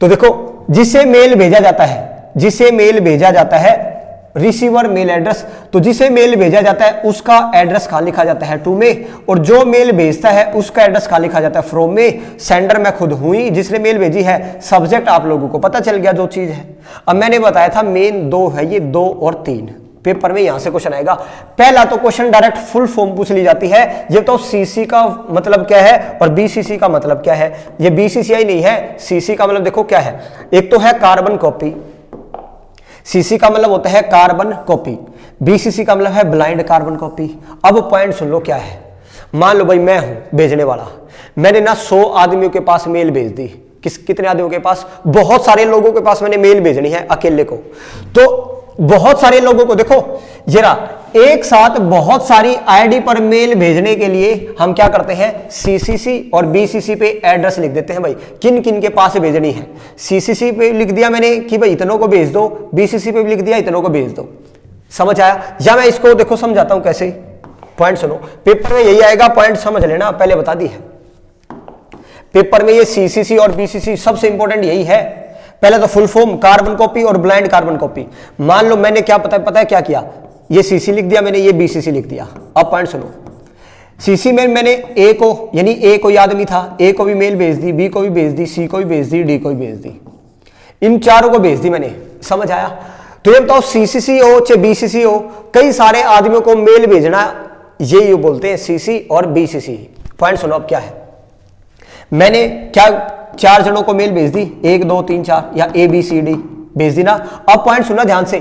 A: तो देखो जिसे मेल भेजा जाता है, जिसे मेल भेजा जाता है, रिसीवर मेल एड्रेस, तो जिसे मेल भेजा जाता है उसका एड्रेस कहां लिखा जाता है, टू में। और जो मेल भेजता है उसका एड्रेस कहां लिखा जाता है, फ्रॉम में। सेंडर मैं खुद हुई जिसने मेल भेजी है, सब्जेक्ट आप लोगों को पता चल गया जो चीज है। अब मैंने बताया था मेन दो है, ये 2 और 3 पेपर में यहां से क्वेश्चन आएगा। पहला तो क्वेश्चन डायरेक्ट फुल फॉर्म पूछ ली जाती है, ये तो सीसी का मतलब क्या है और बीसीसी का मतलब क्या है। ये बीसीसीआई नहीं है, सीसी का मतलब देखो क्या है, एक तो है कार्बन कॉपी, सीसी का मतलब होता है कार्बन कॉपी, बीसीसी का मतलब है ब्लाइंड कार्बन कॉपी। अब पॉइंट सुन लो क्या है, मान लो भाई मैं हूं भेजने वाला, मैंने ना 100 आदमियों के पास मेल भेज दी। कितने आदमियों के पास, बहुत सारे लोगों के पास मैंने मेल भेजनी है अकेले को। तो बहुत सारे लोगों को, देखो जरा एक साथ बहुत सारी आईडी पर मेल भेजने के लिए हम क्या करते हैं, सीसीसी और बीसीसी पे एड्रेस लिख देते हैं भाई, किन किन के पास भेजनी है। सीसीसी पे लिख दिया मैंने कि भाई इतनों को भेज दो, बीसीसी पे लिख दिया इतनों को भेज दो। समझ आया? या मैं इसको देखो समझाता हूं कैसे, पॉइंट सुनो। पेपर में यही आएगा, पॉइंट समझ लेना, पहले बता दी है पेपर में। ये सीसीसी और बीसीसी सबसे इंपॉर्टेंट यही है। पहले तो फुल फॉर्म, कार्बन कॉपी और ब्लाइंड कार्बन कॉपी। मान लो मैंने क्या पता है क्या किया, ये सीसी लिख दिया मैंने, ये बीसीसी लिख दिया। अब पॉइंट सुनो, सीसी में मैंने ए को, यानी ए कोई आदमी था, ए को भी मेल भेज दी, बी को भी भेज दी, सी को भी भेज दी, डी को भी भेज दी, इन चारों को भेज दी मैंने। समझ आया? तो ये बताओ सीसीसी हो चाहे बीसीसी हो, कई सारे आदमियों को मेल भेजना, ये बोलते हैं सीसी और बीसीसी। पॉइंट सुनो अब क्या है, मैंने क्या 4 जनों को मेल भेज दी, 1 2 3 4 या ABCD भेज दी ना। अब पॉइंट सुनना ध्यान से,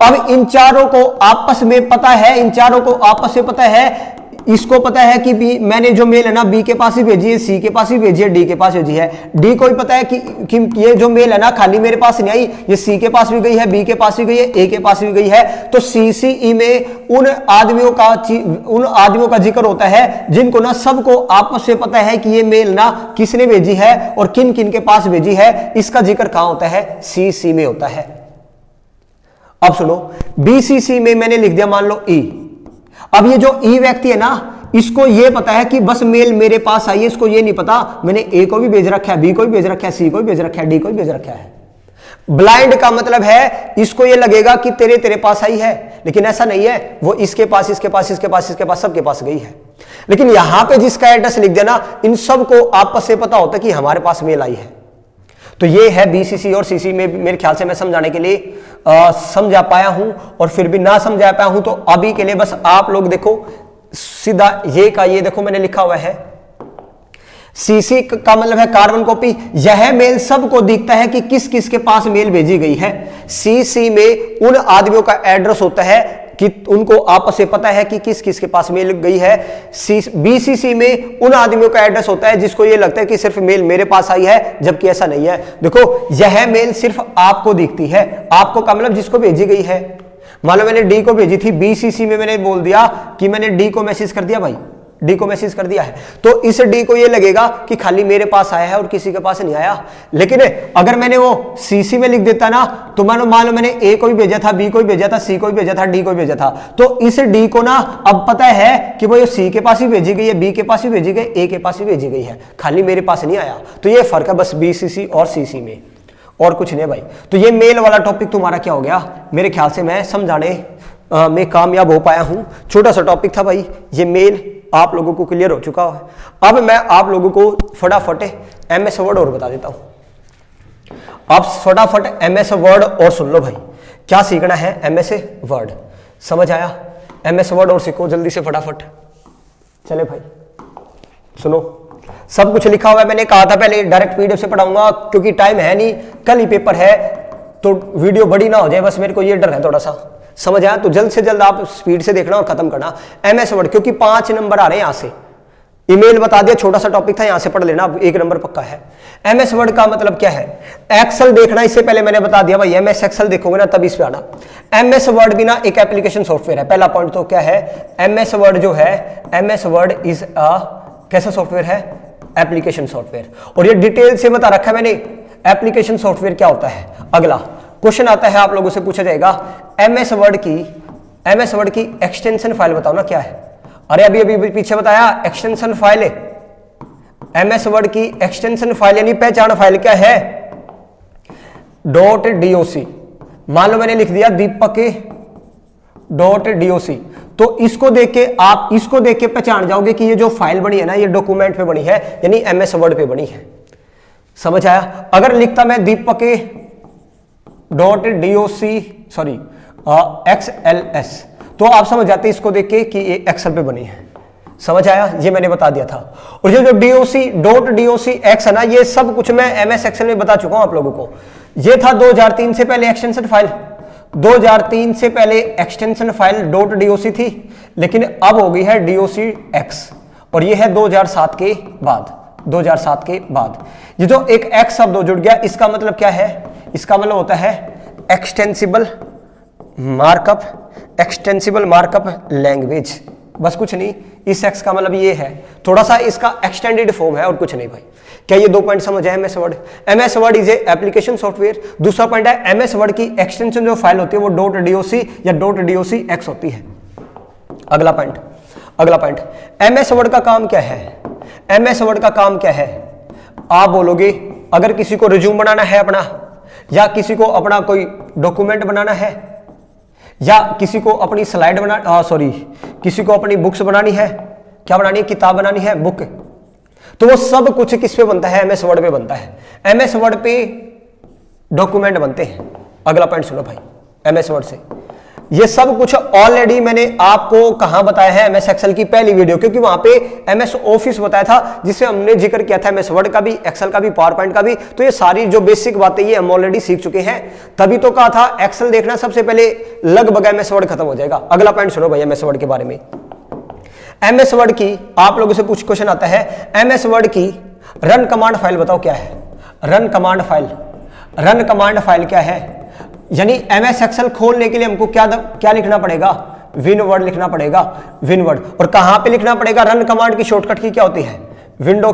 A: अब इन चारों को आपस में पता है, इन चारों को आपस में पता है, इसको पता है कि मैंने जो मेल है ना बी के पास ही भेजी है, सी के पास ही भेजी है, डी के पास भेजी है। डी को भी पता है कि ये जो मेल है ना खाली मेरे पास नहीं आई, ये सी के पास भी गई है, बी के पास भी गई है, ए के पास भी गई है। तो सीसीई में उन आदमियों का जिक्र होता है जिनको ना सबको आपस में पता है कि ये मेल ना किसने भेजी है और किन किन के पास भेजी है। इसका जिक्र कहां होता है, सीसी में होता है। अब सुनो, बीसीसी में मैंने लिख दिया मान लो ई। अब ये जो ई व्यक्ति है ना, इसको ये पता है कि बस मेल मेरे पास आई है, इसको ये नहीं पता मैंने ए को भी भेज रखा है, बी को भी भेज रखा है, सी को भी भेज रखा है, डी को भी भेज रखा है। ब्लाइंड का मतलब है इसको ये लगेगा कि तेरे पास आई है, लेकिन ऐसा नहीं है, वो इसके पास इसके पास इसके पास इसके पास सबके पास गई है। लेकिन यहां पे जिसका एड्रेस लिख देना, इन सबको आपस से पता होता है कि हमारे पास मेल आई है। तो ये है बीसीसी और सीसी में। मेरे ख्याल से मैं समझाने के लिए समझा पाया हूं, और फिर भी ना समझा पाया हूं तो अभी के लिए बस आप लोग देखो सीधा ये का ये देखो मैंने लिखा हुआ है, सीसी का मतलब है कार्बन कॉपी। यह मेल सबको दिखता है कि किस किस के पास मेल भेजी गई है। सीसी में उन आदमियों का एड्रेस होता है कि उनको आपस में पता है कि किस किस के पास मेल गई है। बीसीसी में उन आदमियों का एड्रेस होता है जिसको ये लगता है कि सिर्फ मेल मेरे पास आई है, जबकि ऐसा नहीं है। देखो यह मेल सिर्फ आपको दिखती है, आपको का मतलब जिसको भेजी गई है। मान लो मैंने डी को भेजी थी, बीसीसी में मैंने बोल दिया कि मैंने डी को मैसेज कर दिया, भाई डी को मैसेज कर दिया है, तो इस डी को ये लगेगा कि खाली मेरे पास आया है और किसी के पास नहीं आया। लेकिन अगर मैंने वो सीसी में लिख देता ना, तो मान लो मैंने ए को भी भेजा था, बी को भी भेजा था, सी को भी भेजा था, डी को भी भेजा था, तो इस डी को ना अब पता है कि वो सी के पास ही भेजी गई है, बी के पास ही भेजी गई, ए के पास ही भेजी गई है, खाली मेरे पास नहीं आया। तो ये फर्क है बस बीसीसी और सीसी में, और कुछ नहीं भाई। तो ये मेल वाला टॉपिक तुम्हारा क्या हो गया, मेरे ख्याल से मैं समझाने में कामयाब हो पाया हूं। छोटा सा टॉपिक था भाई, ये मेल आप लोगों को क्लियर हो चुका है। अब मैं आप लोगों को फटाफट MS वर्ड और बता देता हूं। आप फटाफट MS वर्ड और सुन लो भाई, क्या सीखना है MS वर्ड, समझ आया? MS वर्ड और सीखो जल्दी से फटाफट। चले भाई सुनो, सब कुछ लिखा हुआ है, मैंने कहा था पहले डायरेक्ट PDF से पढ़ाऊंगा क्योंकि टाइम है नहीं, कल ही पेपर है, तो वीडियो बड़ी ना हो जाए, बस मेरे को ये डर है थोड़ा सा, समझ आया? तो जल्द से जल्द आप स्पीड से देखना और खत्म करना MS वर्ड, क्योंकि 5 नंबर आ रहे हैं यहां से। ईमेल बता दिया, छोटा सा टॉपिक था, यहां से पढ़ लेना, अब 1 नंबर पक्का है। MS वर्ड का मतलब क्या है? एक्सेल देखना, इससे पहले मैंने बता दिया भाई, MS एक्सेल देखोगे ना तब इस पे आना। MS वर्ड भी ना एक एप्लीकेशन सॉफ्टवेयर है। पहला पॉइंट तो क्या है? MS वर्ड जो है, MS वर्ड इज अ कैसा सॉफ्टवेयर है? Application software. और ये डिटेल से बता रखा है मैंने, एप्लीकेशन सॉफ्टवेयर क्या होता है। अगला क्वेश्चन आता है, आप लोगों से पूछा जाएगा MS वर्ड की एक्सटेंशन फाइल बताओ ना क्या है। अरे अभी पीछे बताया एक्सटेंशन फाइल है। MS वर्ड की एक्सटेंशन फाइल यानी पहचान फाइल क्या है? .doc। मान लो मैंने लिख दिया दीपक .doc, तो इसको देख के पहचान जाओगे कि ये जो फाइल बनी है ना, ये डॉक्यूमेंट पे बनी है, यानी MS वर्ड पे बनी है, समझ आया? अगर लिखता मैं दीपक .doc सॉरी XLS, तो आप समझ जाते इसको देख के कि ये एक्सेल पे बनी है, समझ आया? ये मैंने बता दिया था। और ये जो .docx है ना, ये सब कुछ मैं MS एक्सेल में बता चुका हूं आप लोगों को। ये था 2003 से पहले एक्सटेंशन फाइल, 2003 से पहले एक्सटेंशन फाइल .doc थी, लेकिन अब हो गई है docx, और ये है 2007 के बाद। ये जो एक x शब्द जुड़ गया, इसका मतलब क्या है? इसका मतलब होता है एक्सटेंसिबल मार्कअप लैंग्वेज, बस कुछ नहीं। इस एक्स का मतलब ये है, थोड़ा सा इसका एक्सटेंडेड फॉर्म है और कुछ नहीं भाई। क्या ये 2 पॉइंट समझ है? MS word is a application software. दूसरा पॉइंट है MS वर्ड की एक्सटेंशन जो फाइल होती है वो .doc या .docx होती है। अगला पॉइंट MS वर्ड का काम क्या है? MS वर्ड का काम क्या है? आप बोलोगे अगर किसी को रिज्यूम बनाना है अपना, या किसी को अपना कोई डॉक्यूमेंट बनाना है, या किसी को अपनी स्लाइड किसी को अपनी बुक्स बनानी है, क्या बनानी है? किताब बनानी है, बुक, तो वो सब कुछ किस पे बनता है? MS वर्ड पे बनता है। MS वर्ड पे डॉक्यूमेंट बनते हैं। अगला पॉइंट सुनो भाई, MS वर्ड से ये सब कुछ ऑलरेडी मैंने आपको कहां बताया है? MS एक्सेल की पहली वीडियो, क्योंकि वहां पे MS ऑफिस बताया था, जिससे हमने जिक्र किया था MS वर्ड का भी, एक्सेल का भी, पावर पॉइंट का भी। तो ये सारी जो बेसिक बातें ये हम ऑलरेडी सीख चुके हैं, तभी तो कहा था एक्सेल देखना सबसे पहले, लगभग MS वर्ड खत्म हो जाएगा। अगला पॉइंट सुनो भाई MS वर्ड के बारे में। MS वर्ड की आप लोगों से कुछ क्वेश्चन आता है, MS वर्ड की रन कमांड फाइल बताओ क्या है? रन कमांड फाइल क्या है? यानी MS एक्सेल खोलने के लिए हमको क्या लिखना पड़ेगा? विन वर्ड लिखना पड़ेगा, विन वर्ड। और कहां पे लिखना पड़ेगा? रन कमांड की शॉर्टकट की क्या होती है? विंडो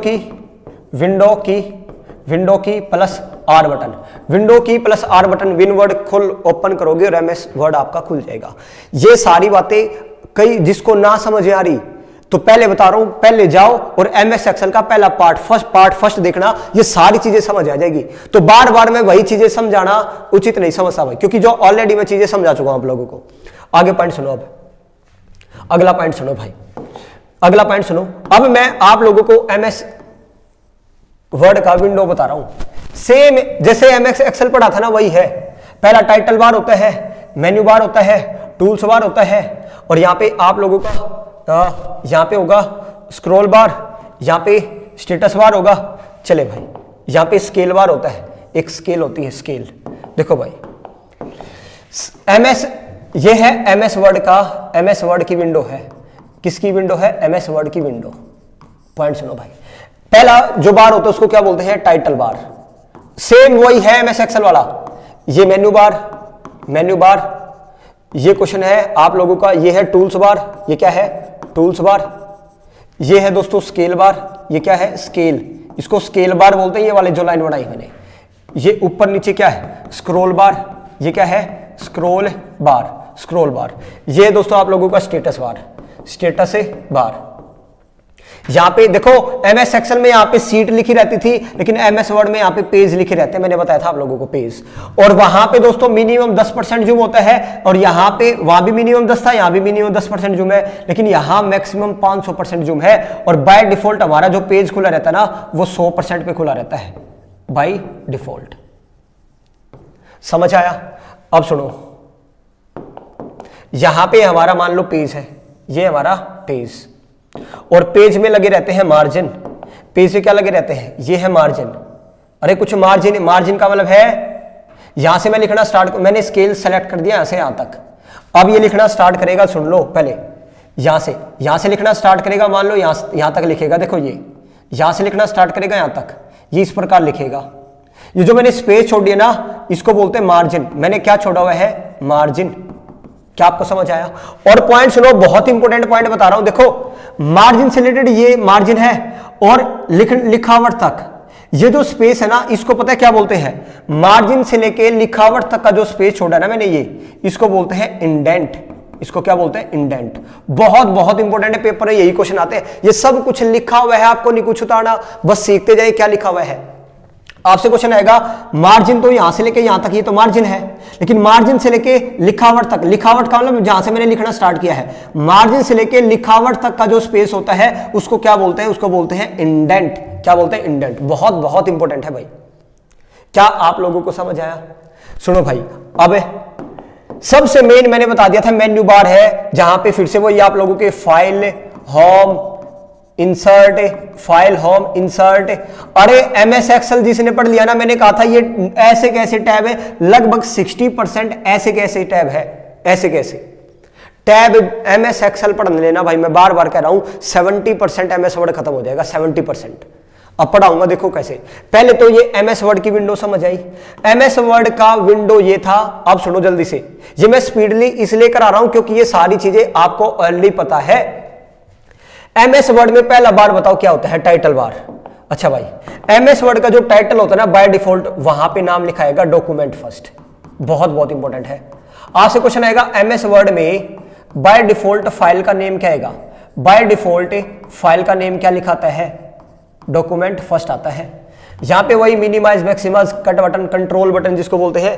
A: की प्लस R बटन, विंडो की plus R button, win word खोल ओपन करोगे और MS वर्ड आपका खुल जाएगा। ये सारी बातें कई जिसको ना समझ आ रही, तो पहले बता रहा हूं, पहले जाओ और MS एक्सेल का पहला पार्ट फर्स्ट देखना, ये सारी चीजें समझ आ जाएगी। तो बार बार मैं वही चीजें समझाना उचित नहीं समझता भाई, क्योंकि जो ऑलरेडी मैं चीजें समझा चुका हूं आप लोगों को। आगे पॉइंट सुनो, अब अगला पॉइंट सुनो भाई, अगला पॉइंट सुनो। अब मैं आप लोगों को MS वर्ड का विंडो बता रहा हूं, सेम जैसे MS एक्सेल पढ़ा था ना, वही है। पहला टाइटल बार होता है, मेन्यू बार होता है, टूल्स बार होता है, और यहां पे आप लोगों का यहां पे होगा स्क्रॉल बार, यहां पे स्टेटस बार होगा। चले भाई, यहां पे स्केल बार होता है, एक स्केल होती है, स्केल। देखो भाई MS, ये है MS वर्ड की विंडो है। किसकी विंडो है? MS वर्ड की विंडो। पॉइंट सुनो भाई, पहला जो बार होता है उसको क्या बोलते हैं? Title bar. सेम वही है MS एक्सेल वाला। ये मेन्यू बार, ये क्वेश्चन है आप लोगों का, ये है टूल्स बार, ये क्या है? टूल्स बार। ये है दोस्तों स्केल बार, ये क्या है? स्केल, इसको स्केल बार बोलते हैं। ये वाले जो लाइन बनाई मैंने, ये ऊपर नीचे क्या है? स्क्रॉल बार, ये क्या है? स्क्रॉल बार। ये दोस्तों आप लोगों का स्टेटस बार। यहां पे देखो MS एक्सेल में यहां पे सीट लिखी रहती थी, लेकिन MS वर्ड में यहां पे पेज लिखे रहते हैं। मैंने बताया था आप लोगों को पेज। और वहां पे दोस्तों मिनिमम 10% जूम होता है, और यहां पे वहां भी मिनिमम 10 था, यहां भी मिनिमम 10% जूम है, लेकिन यहां मैक्सिमम 500% जूम है। और बाय डिफॉल्ट हमारा जो पेज खुला रहता है ना, वो 100% पे खुला रहता है बाय डिफॉल्ट। समझ आया? अब सुनो, यहां पे हमारा मान लो पेज है, ये हमारा पेज, और पेज में लगे रहते हैं मार्जिन। पेज में क्या लगे रहते हैं? ये है मार्जिन। अरे कुछ मार्जिन, मार्जिन का मतलब है यहां से मैं लिखना स्टार्ट, मैंने स्केल सेलेक्ट कर दिया यहां से यहां तक। अब ये लिखना स्टार्ट करेगा, सुन लो पहले, यहां से लिखना स्टार्ट करेगा, मान लो यहां तक लिखेगा। देखो ये यहां से लिखना स्टार्ट करेगा यहां तक, ये इस प्रकार लिखेगा। ये जो मैंने स्पेस छोड़ दिया ना, इसको बोलते हैं मार्जिन। मैंने क्या छोड़ा हुआ है? मार्जिन। क्या आपको समझ आया? और पॉइंट सुनो, बहुत इंपॉर्टेंट पॉइंट बता रहा हूं। देखो मार्जिन से रिलेटेड ये मार्जिन है, और लिखावट तक ये जो स्पेस है ना, इसको पता है क्या बोलते हैं? मार्जिन से लेके लिखावट तक का जो स्पेस छोड़ा ना मैंने, ये इसको बोलते हैं इंडेंट। इसको क्या बोलते हैं? इंडेंट। बहुत बहुत इंपॉर्टेंट है, पेपर में यही क्वेश्चन आते हैं। ये सब कुछ लिखा हुआ है, आपको नहीं कुछ उतारना, बस सीखते जाइए क्या लिखा हुआ है। आपसे क्वेश्चन आएगा, मार्जिन तो यहां से लेके यहां तक ये तो मार्जिन है, लेकिन मार्जिन से लेके लिखावट तक, लिखावट का मतलब जहां से मैंने लिखना स्टार्ट किया है, मार्जिन से लेके लिखावट तक का जो स्पेस होता है उसको क्या बोलते हैं? उसको बोलते हैं इंडेंट। क्या बोलते हैं? इंडेंट। बहुत बहुत इंपॉर्टेंट है भाई। क्या आप लोगों को समझ आया? सुनो भाई, अब सबसे मेन मैंने बता दिया था, मेन्यू बार है, जहां पे फिर से वही आप लोगों के file, home, insert, file, home, insert. अरे एमएस एक्सेल जिसने पढ़ लिया ना, मैंने कहा था ये ऐसे कैसे टैब है, लगभग 60% ऐसे कैसे टैब है, ऐसे कैसे टैब एमएस एक्सेल पढ़ लेना भाई। मैं बार बार कह रहा हूं 70% एमएस वर्ड खत्म हो जाएगा, 70%। अब पढ़ाऊंगा, देखो कैसे। पहले तो ये एमएस वर्ड की विंडो समझ आई। एमएस वर्ड का विंडो ये था। अब सुनो जल्दी से, ये मैं स्पीडली इसलिए करा रहा हूं क्योंकि ये सारी चीजें आपको ऑलरेडी पता है। एमएस वर्ड में पहला बार बताओ क्या होता है? Title bar. अच्छा भाई, एमएस वर्ड का जो टाइटल होता है ना, बाय डिफॉल्ट वहां पे नाम लिखाएगा डॉक्यूमेंट फर्स्ट। बहुत बहुत इंपॉर्टेंट है। आपसे क्वेश्चन आएगा, एमएस वर्ड में बाय डिफॉल्ट फाइल का नेम क्या आएगा? बाय डिफॉल्ट फाइल का नेम क्या लिखाता है? डॉक्यूमेंट फर्स्ट आता है। यहां पे वही minimise, maximise, cut button, control button जिसको बोलते हैं।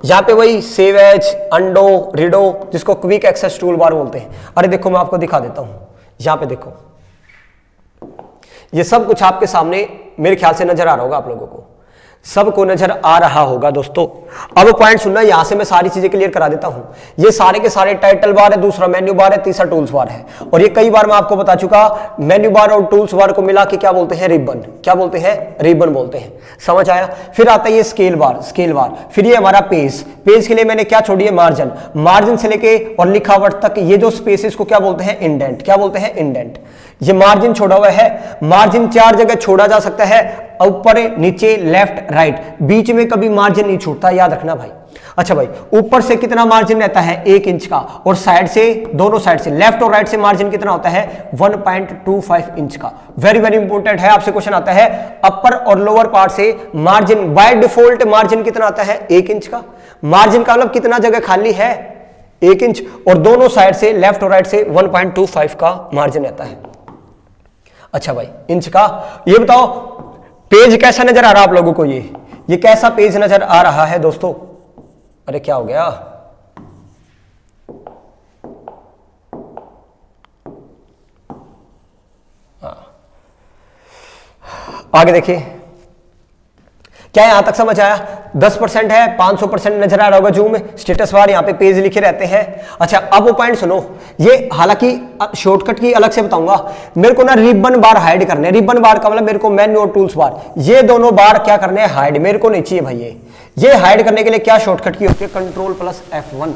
A: यहां पे वही सेव एज, अंडो, रीडो जिसको क्विक एक्सेस टूल बार बोलते हैं। अरे देखो मैं आपको दिखा देता हूं, यहां पे देखो, ये सब कुछ आपके सामने मेरे ख्याल से नजर आ रहा होगा, आप लोगों को सबको नजर आ रहा होगा दोस्तों। अब पॉइंट सुनना, यहां से मैं सारी चीजें क्लियर करा देता हूं। ये सारे के सारे टाइटल बार है, दूसरा मेन्यू बार है, तीसरा टूल्स बार है। और ये कई बार मैं आपको बता चुका, मेन्यू बार और टूल्स बार को मिला के क्या बोलते हैं? रिबन। क्या बोलते हैं? रिबन बोलते हैं। समझ आया? फिर आता है ये स्केल बार, स्केल बार। फिर ये हमारा पेज, पेज के लिए मैंने क्या छोड़ी है? मार्जिन। मार्जिन से लेके और लिखावट तक ये जो स्पेस है इसको क्या बोलते हैं? इंडेंट। क्या बोलते हैं? इंडेंट। ये मार्जिन छोड़ा हुआ है। मार्जिन 4 जगह छोड़ा जा सकता है, ऊपर, नीचे, लेफ्ट, राइट। बीच में कभी मार्जिन नहीं छूटता, याद रखना भाई। अच्छा भाई, ऊपर से कितना मार्जिन रहता है? 1 इंच का, और साइड से, दोनों साइड से, लेफ्ट और राइट से मार्जिन कितना होता है? 1.25 इंच का। वेरी वेरी इंपॉर्टेंट है। आपसे क्वेश्चन आता है, अपर और लोअर पार्ट से मार्जिन, बाय डिफॉल्ट मार्जिन कितना आता है? 1 इंच का। मार्जिन का मतलब कितना जगह खाली है? 1 इंच। और दोनों साइड से, लेफ्ट और राइट से 1.25 का मार्जिन रहता है। अच्छा भाई, इंच का। ये बताओ पेज कैसा नजर आ रहा है आप लोगों को? ये कैसा पेज नजर आ रहा है दोस्तों? अरे क्या हो गया? आगे देखिए, क्या यहां तक समझ आया? 10% है, 500% नजर आ रहा होगा जूम में। स्टेटस बार यहाँ पे पेज लिखे रहते हैं। अच्छा अब वो पॉइंट सुनो, ये हालांकि शॉर्टकट की अलग से बताऊंगा। मेरे को ना रिबन बार हाइड करने, रिबन बार का मतलब मेरे को मेन्यू और टूल्स बार, ये दोनों बार क्या करने हैं? हाइड। मेरे को नहीं चाहिए भाई। ये हाइड करने के लिए क्या शॉर्टकट की होती है? Ctrl+F1।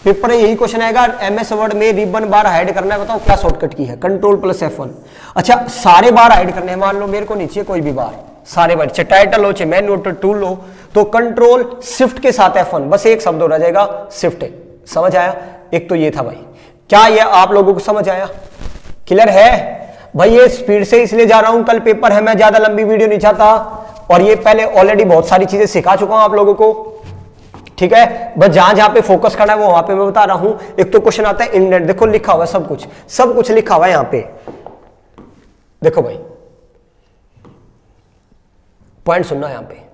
A: पेपर में यही क्वेश्चन आएगा, एमएस वर्ड में रिबन बार हाइड करना है, बताओ क्या शॉर्टकट की है? Ctrl+F1। अच्छा सारे बार हाइड करने हैं, मान लो मेरे को नहीं चाहिए कोई भी बार, सारे बार, चाहे टाइटल हो, चाहे मेन्यू हो, टूल हो, तो कंट्रोल शिफ्ट के साथ F1, बस एक शब्द हो जाएगा, शिफ्ट। समझ आया? एक तो ये था भाई। क्या ये आप लोगों को समझ आया? क्लियर है भाई? ये स्पीड से इसलिए जा रहा हूं, कल पेपर है, मैं ज्यादा लंबी वीडियो नहीं चाहता, और ये पहले ऑलरेडी बहुत सारी चीजें सिखा चुका हूं आप लोगों को। ठीक है, बस जहां जहां पे फोकस करना है वो वहां पे मैं बता रहा हूं। एक तो क्वेश्चन आता है इंडेंट, देखो लिखा हुआ है सब कुछ, सब कुछ लिखा हुआ है यहां पे। देखो भाई पॉइंट सुनना यहां पे,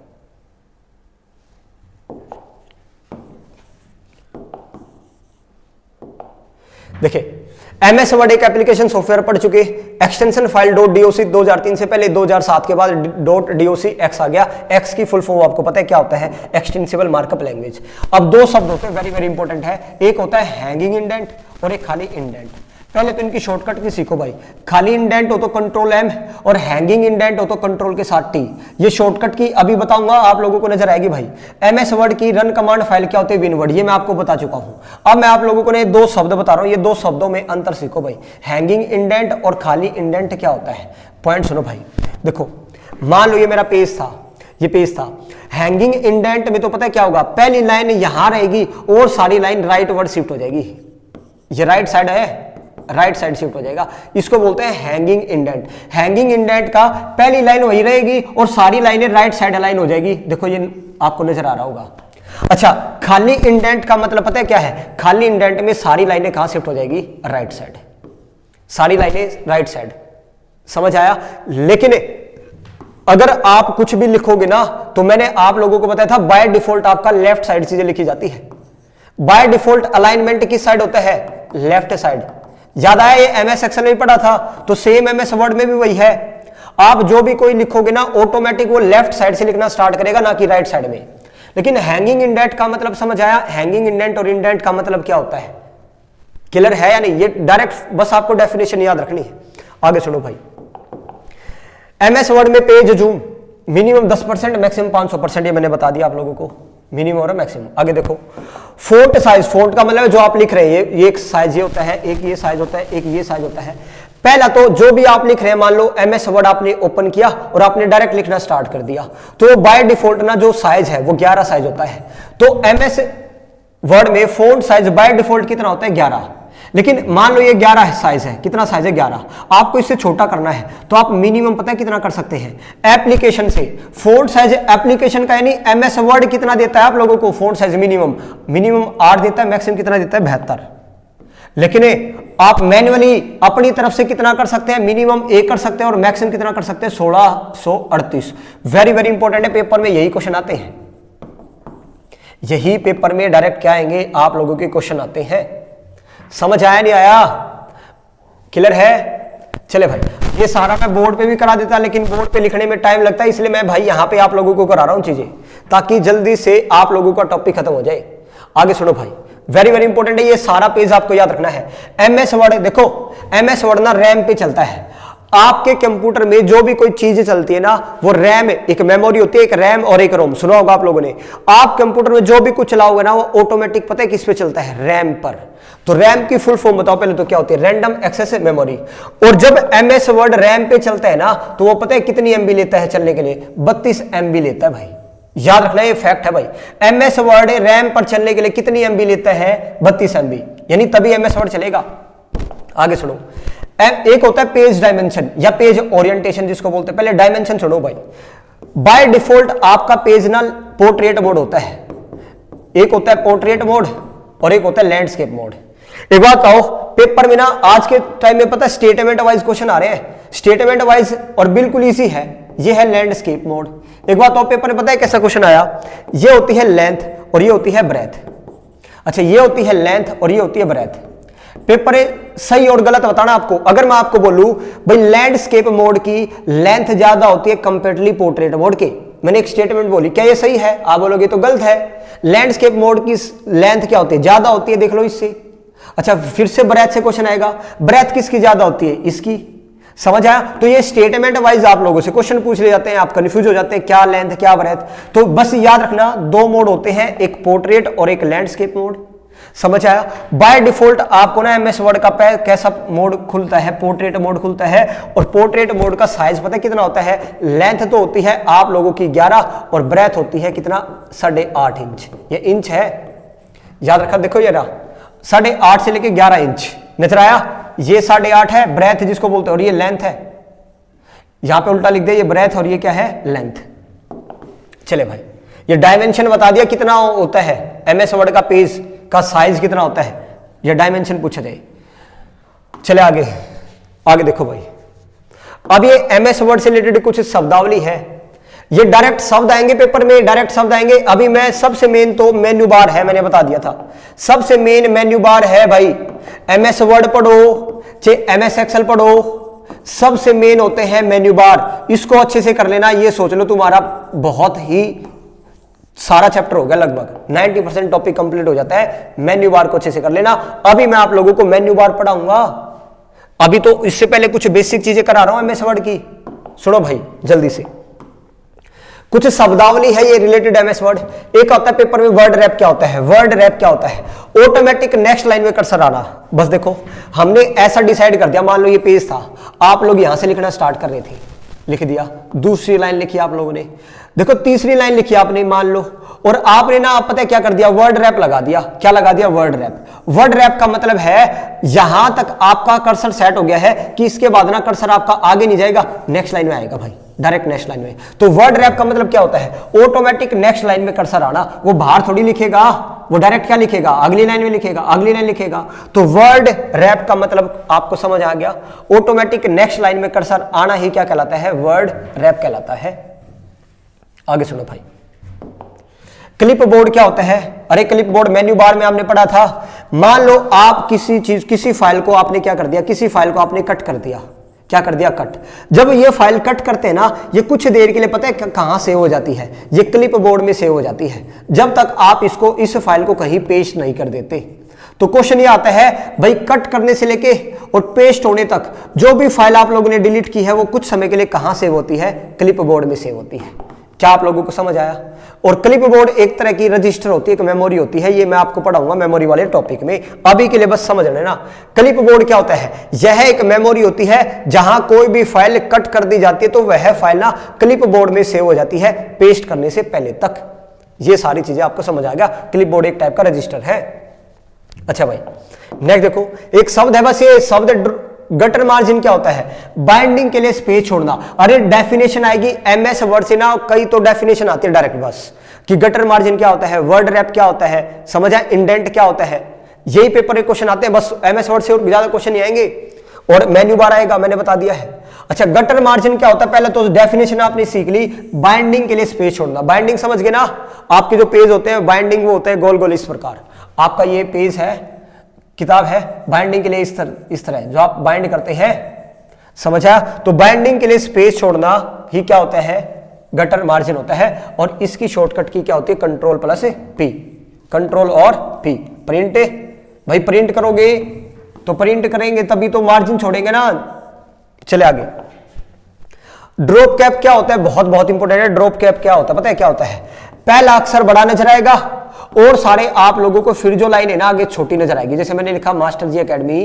A: देखिए एमएस वर्ड एक एप्लीकेशन सॉफ्टवेयर पढ़ चुके, एक्सटेंशन फाइल .doc 2003 से पहले 2007 के बाद .docx आ गया। एक्स की फुल फॉर्म आपको पता है क्या होता है, एक्सटेंसिबल मार्कअप लैंग्वेज। अब दो शब्द होते हैं वेरी वेरी इंपॉर्टेंट है, एक होता है हैंगिंग इंडेंट और एक खाली इंडेंट। पहले तो इनकी शॉर्टकट की सीखो भाई, खाली इंडेंट हो तो कंट्रोल एम और हैंगिंग इंडेंट हो तो कंट्रोल के साथ टी। ये शॉर्टकट की अभी बताऊंगा, आप लोगों को नजर आएगी भाई। एमएस वर्ड की रन कमांड फाइल क्या होती है, विन वर्ड, ये मैं आपको बता चुका हूं। अब मैं आप लोगों को ने दो शब्द बता रहा हूं, ये दो शब्दों में अंतर सीखो भाई, हैंगिंग इंडेंट और खाली इंडेंट क्या होता है। पॉइंट सुनो भाई, देखो मान लो ये मेरा पेज था, ये पेज था। हैंगिंग इंडेंट में तो पता है क्या होगा, पहली लाइन यहां रहेगी और सारी लाइन राइट वर्ड शिफ्ट हो जाएगी। ये राइट साइड है, राइट साइड शिफ्ट हो जाएगा, इसको बोलते हैं हैंगिंग इंडेंट। हैंगिंग इंडेंट का पहली लाइन वही रहेगी और सारी लाइनें राइट साइड अलाइन हो जाएगी। देखो ये आपको नजर आ रहा होगा। अच्छा, खाली इंडेंट का मतलब पता है क्या है, खाली इंडेंट में सारी लाइनें कहां शिफ्ट हो जाएगी, राइट साइड, सारी लाइनें राइट साइड। समझ आया। लेकिन अगर आप कुछ भी लिखोगे ना, तो मैंने आप लोगों को बताया था बाय डिफॉल्ट आपका लेफ्ट साइड चीजें लिखी जाती है। बाय डिफॉल्ट अलाइनमेंट किस साइड होता है, लेफ्ट साइड। याद आया, ये एमएस एक्सेल में पढ़ा था, तो सेम एमएस वर्ड में भी वही है। आप जो भी कोई लिखोगे ना, ऑटोमेटिक वो लेफ्ट साइड से लिखना स्टार्ट करेगा, ना कि राइट साइड में। लेकिन हैंगिंग इंडेंट का मतलब समझ आया, हैंगिंग इंडेंट और इंडेंट का मतलब क्या होता है, क्लियर है या नहीं। ये डायरेक्ट बस आपको डेफिनेशन याद रखनी है। आगे सुनो भाई, एमएस वर्ड में पेज जूम मिनिमम 10%, मैक्सिमम 500%, ये मैंने बता दिया आप लोगों को, मिनिमम और मैक्सिमम। आगे देखो, फोंट साइज, फोंट का मतलब जो आप लिख रहे हैं, ये एक साइज ये होता है, एक ये साइज होता है, एक ये साइज होता है। पहला तो जो भी आप लिख रहे हैं, मान लो एमएस वर्ड आपने ओपन किया और आपने डायरेक्ट लिखना स्टार्ट कर दिया, तो बाय डिफॉल्ट ना जो साइज है वो 11 साइज होता है। तो एमएस वर्ड में फोंट साइज बाय डिफॉल्ट कितना होता है, 11। लेकिन मान लो ये 11 साइज है, कितना साइज है, 11। आपको इससे छोटा करना है तो आप मिनिमम पता है कितना कर सकते हैं, एप्लीकेशन से। फोंट साइज एप्लीकेशन का यानी एमएस वर्ड कितना देता है आप लोगों को, फोंट साइज मिनिमम 8 देता है, मैक्सिमम कितना देता है, 72। लेकिन आप मैन्युअली अपनी तरफ से कितना कर सकते हैं, मिनिमम 1 कर सकते हैं और मैक्सिमम कितना कर सकते हैं, 1638। वेरी वेरी इंपॉर्टेंट है, पेपर में यही क्वेश्चन आते हैं, यही पेपर में डायरेक्ट क्या आएंगे आप लोगों के क्वेश्चन आते हैं। समझ आया नहीं आया, क्लियर है। चले भाई, ये सारा मैं बोर्ड पे भी करा देता, लेकिन बोर्ड पे लिखने में टाइम लगता है, इसलिए मैं भाई यहां पे आप लोगों को करा रहा हूं चीजें, ताकि जल्दी से आप लोगों का टॉपिक खत्म हो जाए। आगे सुनो भाई, वेरी वेरी इंपॉर्टेंट है, ये सारा पेज आपको याद रखना है। एमएस वर्ड देखो, एमएस वर्ड ना रैम पे चलता है। आपके कंप्यूटर में जो भी कोई चीज चलती है ना, वो रैम, एक मेमोरी होती है, एक रैम और एक रोम, सुना होगा आप लोगों ने। आप कंप्यूटर में जो भी कुछ चलाओगे ना, वो ऑटोमेटिक पता है किस पे चलता है, रैम पर। तो रैम की फुल फॉर्म बताओ पहले तो क्या होती है, रैंडम एक्सेस मेमोरी। और जब एमएस वर्ड रैम पे चलता है ना, तो वो पता है कितनी एमबी लेता है चलने के लिए, 32 एमबी लेता है भाई। याद रखना, ये फैक्ट है भाई। एमएस वर्ड रैम पर चलने के लिए कितनी एमबी लेता है, 32 एमबी, यानी तभी एमएस वर्ड चलेगा। आगे सुनो, एक होता है पेज डायमेंशन या पेज ओरिएंटेशन जिसको बोलते हैं। पहले डायमेंशन सुनो भाई। बाय डिफॉल्ट आपका पेज ना पोर्ट्रेट मोड होता है, एक होता है पोर्ट्रेट मोड और एक होता है लैंडस्केप मोड। एक बात कहो, पेपर में ना आज के टाइम में पता है स्टेटमेंट वाइज क्वेश्चन आ रहे हैं, स्टेटमेंट वाइज, और बिल्कुल इजी है, ये है लैंडस्केप मोड। एक बात और, पेपर में पता है कैसा क्वेश्चन आया, ये होती है लेंथ और ये होती है ब्रेथ। अच्छा, ये होती है लेंथ और ये होती है ब्रेथ। पेपर सही और गलत बताना आपको। अगर मैं आपको बोलूं भाई लैंडस्केप मोड की लेंथ ज्यादा होती है कंपेरेटिवली पोर्ट्रेट मोड के, मैंने एक स्टेटमेंट बोली, क्या ये सही है? आप बोलोगे तो गलत है। लैंडस्केप मोड की लेंथ क्या होती है? ज्यादा होती है, देख लो इससे। अच्छा, फिर से ब्रेथ से क्वेश्चन आएगा, ब्रेथ किसकी ज्यादा होती है? इसकी। समझ आया? तो ये स्टेटमेंट वाइज आप लोगों से क्वेश्चन पूछ ले जाते हैं, आप कंफ्यूज हो जाते हैं क्या लेंथ क्या ब्रेथ। तो बस याद रखना, दो मोड होते हैं, एक पोर्ट्रेट और एक लैंडस्केप मोड। समझ आया? बाय डिफॉल्ट आपको ना एमएस वर्ड का कैसा मोड खुलता है? पोर्ट्रेट मोड खुलता है। और पोर्ट्रेट मोड का साइज पता है कितना होता है? लेंथ तो होती है आप लोगों की 11 और ब्रेथ होती है कितना? 8.5 इंच। ये इंच है, याद रखा। देखो ये रहा 8.5 से लेके 11 इंच नजर आया। ये 8.5 है ब्रेथ जिसको बोलते हैं, और ये लेंथ है। यहां पे उल्टा लिख दे, ये ब्रेथ और ये क्या है? लेंथ। चले भाई, ये डायमेंशन बता दिया कितना होता है एमएस वर्ड का पेज का साइज कितना होता है, ये डायमेंशन पूछे थे। चले आगे, आगे देखो भाई। अब ये एमएस वर्ड से रिलेटेड कुछ शब्दावली है। ये डायरेक्ट शब्द आएंगे पेपर में, डायरेक्ट शब्द आएंगे। अभी मैं सबसे मेन तो मेन्यू बार है, मैंने बता दिया था, सबसे मेन मेन्यू बार है भाई। एमएस वर्ड पढ़ो चाहे एमएस एक्सेल पढ़ो, सबसे मेन होते हैं मेन्यू बार। इसको अच्छे से कर लेना, ये सोच लो तुम्हारा बहुत ही सारा चैप्टर हो गया, लगभग 90% टॉपिक कंप्लीट हो जाता है। मेन्यू बार को अच्छे से कर लेना। अभी मैं आप लोगों को मेन्यू बार पढ़ाऊंगा। अभी तो इससे पहले कुछ बेसिक चीजें करा रहा हूं एमएस वर्ड की, सुनो भाई जल्दी से। कुछ शब्दावली है ये रिलेटेड एमएस वर्ड। एक होता है पेपर में वर्ड रैप क्या होता है, वर्ड रैप क्या होता है, ऑटोमेटिक नेक्स्ट लाइन में कर्सर आना। बस देखो हमने ऐसा डिसाइड कर दिया, मान लो ये पेज था, आप लोग यहां से लिखना स्टार्ट कर रहे थे, लिख दिया, दूसरी लाइन लिखी आप लोगों ने, देखो तीसरी लाइन लिखी आपने मान लो, और आपने ना पता है क्या कर दिया, वर्ड रैप लगा दिया। क्या लगा दिया, वर्ड रैप। वर्ड रैप का मतलब है यहां तक आपका कर्सर सेट हो गया है कि इसके बाद ना कर्सर आपका आगे नहीं जाएगा, नेक्स्ट लाइन में आएगा भाई, डायरेक्ट नेक्स्ट लाइन में। तो वर्ड रैप का मतलब क्या होता है, ऑटोमेटिक नेक्स्ट लाइन में कर्सर आना। वो बाहर थोड़ी लिखेगा, वो डायरेक्ट क्या लिखेगा, अगली लाइन में लिखेगा, अगली लाइन लिखेगा। तो वर्ड रैप का मतलब आपको समझ आ गया, ऑटोमेटिक नेक्स्ट लाइन में कर्सर आना ही क्या कहलाता है, वर्ड रैप कहलाता है। आगे सुनो भाई, क्लिप बोर्ड क्या होता है। अरे क्लिप बोर्ड मेन्यू बार में आपने पढ़ा था। मान लो आप किसी फाइल को आपने क्या कर दिया, किसी फाइल को आपने कट कर दिया, क्या कर दिया, कट। जब ये फाइल कट करते हैं ना, ये कुछ देर के लिए पता है कहां सेव हो जाती है, ये क्लिप बोर्ड में सेव हो जाती है, जब तक आप इस फाइल को कहीं पेस्ट नहीं कर देते। तो क्वेश्चन ये आता है भाई, कट करने से लेके और पेस्ट होने तक जो भी फाइल आप लोगों ने डिलीट की है वो कुछ समय के लिए कहां सेव होती है, क्लिप बोर्ड में सेव होती है। क्या आप लोगों को समझ आया। और क्लिप बोर्ड एक तरह की रजिस्टर होती है, एक मेमोरी होती है, ये मैं आपको पढ़ाऊंगा मेमोरी वाले टॉपिक में। अभी के लिए बस समझ लेना, क्लिप बोर्ड क्या होता है, यह एक मेमोरी होती है जहां कोई भी फाइल कट कर दी जाती है तो वह फाइल ना क्लिप बोर्ड में सेव हो जाती है पेस्ट करने से पहले तक। ये सारी चीजें आपको समझ आ गया। क्लिप बोर्ड एक टाइप का रजिस्टर है। अच्छा भाई नेक्स्ट देखो, एक शब्द है, बस ये शब्द गटर मार्जिन क्या होता है, बाइंडिंग के लिए स्पेस छोड़ना। अरे डेफिनेशन आएगी एमएस वर्ड से ना, कई तो डेफिनेशन आती है डायरेक्ट बस कि गटर मार्जिन क्या होता है, वर्ड रैप क्या होता है, समझ आया, इंडेंट क्या होता है, यही पेपर में क्वेश्चन आते हैं बस एमएस वर्ड से, और ज्यादा क्वेश्चन नहीं आएंगे। और मेन्यू बार आएगा, मैंने बता दिया है। अच्छा गटर मार्जिन क्या होता है, पहले तो डेफिनेशन आपने सीख ली, बाइंडिंग के लिए स्पेस छोड़ना। बाइंडिंग समझ गए ना, आपके जो पेज होते हैं बाइंडिंग वो होते हैं गोल गोल इस प्रकार। आपका ये पेज है, किताब है, बाइंडिंग के लिए इस तरह जो आप बाइंड करते हैं, समझा। तो बाइंडिंग के लिए स्पेस छोड़ना ही क्या होता है, गटर मार्जिन होता है। और इसकी शॉर्टकट की क्या होती है, कंट्रोल प्लस पी, कंट्रोल और पी। प्रिंट भाई, प्रिंट करोगे तो प्रिंट करेंगे तभी तो मार्जिन छोड़ेंगे ना। चले आगे, ड्रॉप कैप क्या होता है, बहुत बहुत इंपॉर्टेंट है। ड्रॉप कैप क्या होता है, पता है क्या होता है, पहला अक्षर बड़ा नजर आएगा और सारे आप लोगों को फिर जो लाइन है ना आगे छोटी नजर आएगी। जैसे मैंने लिखा master ji academy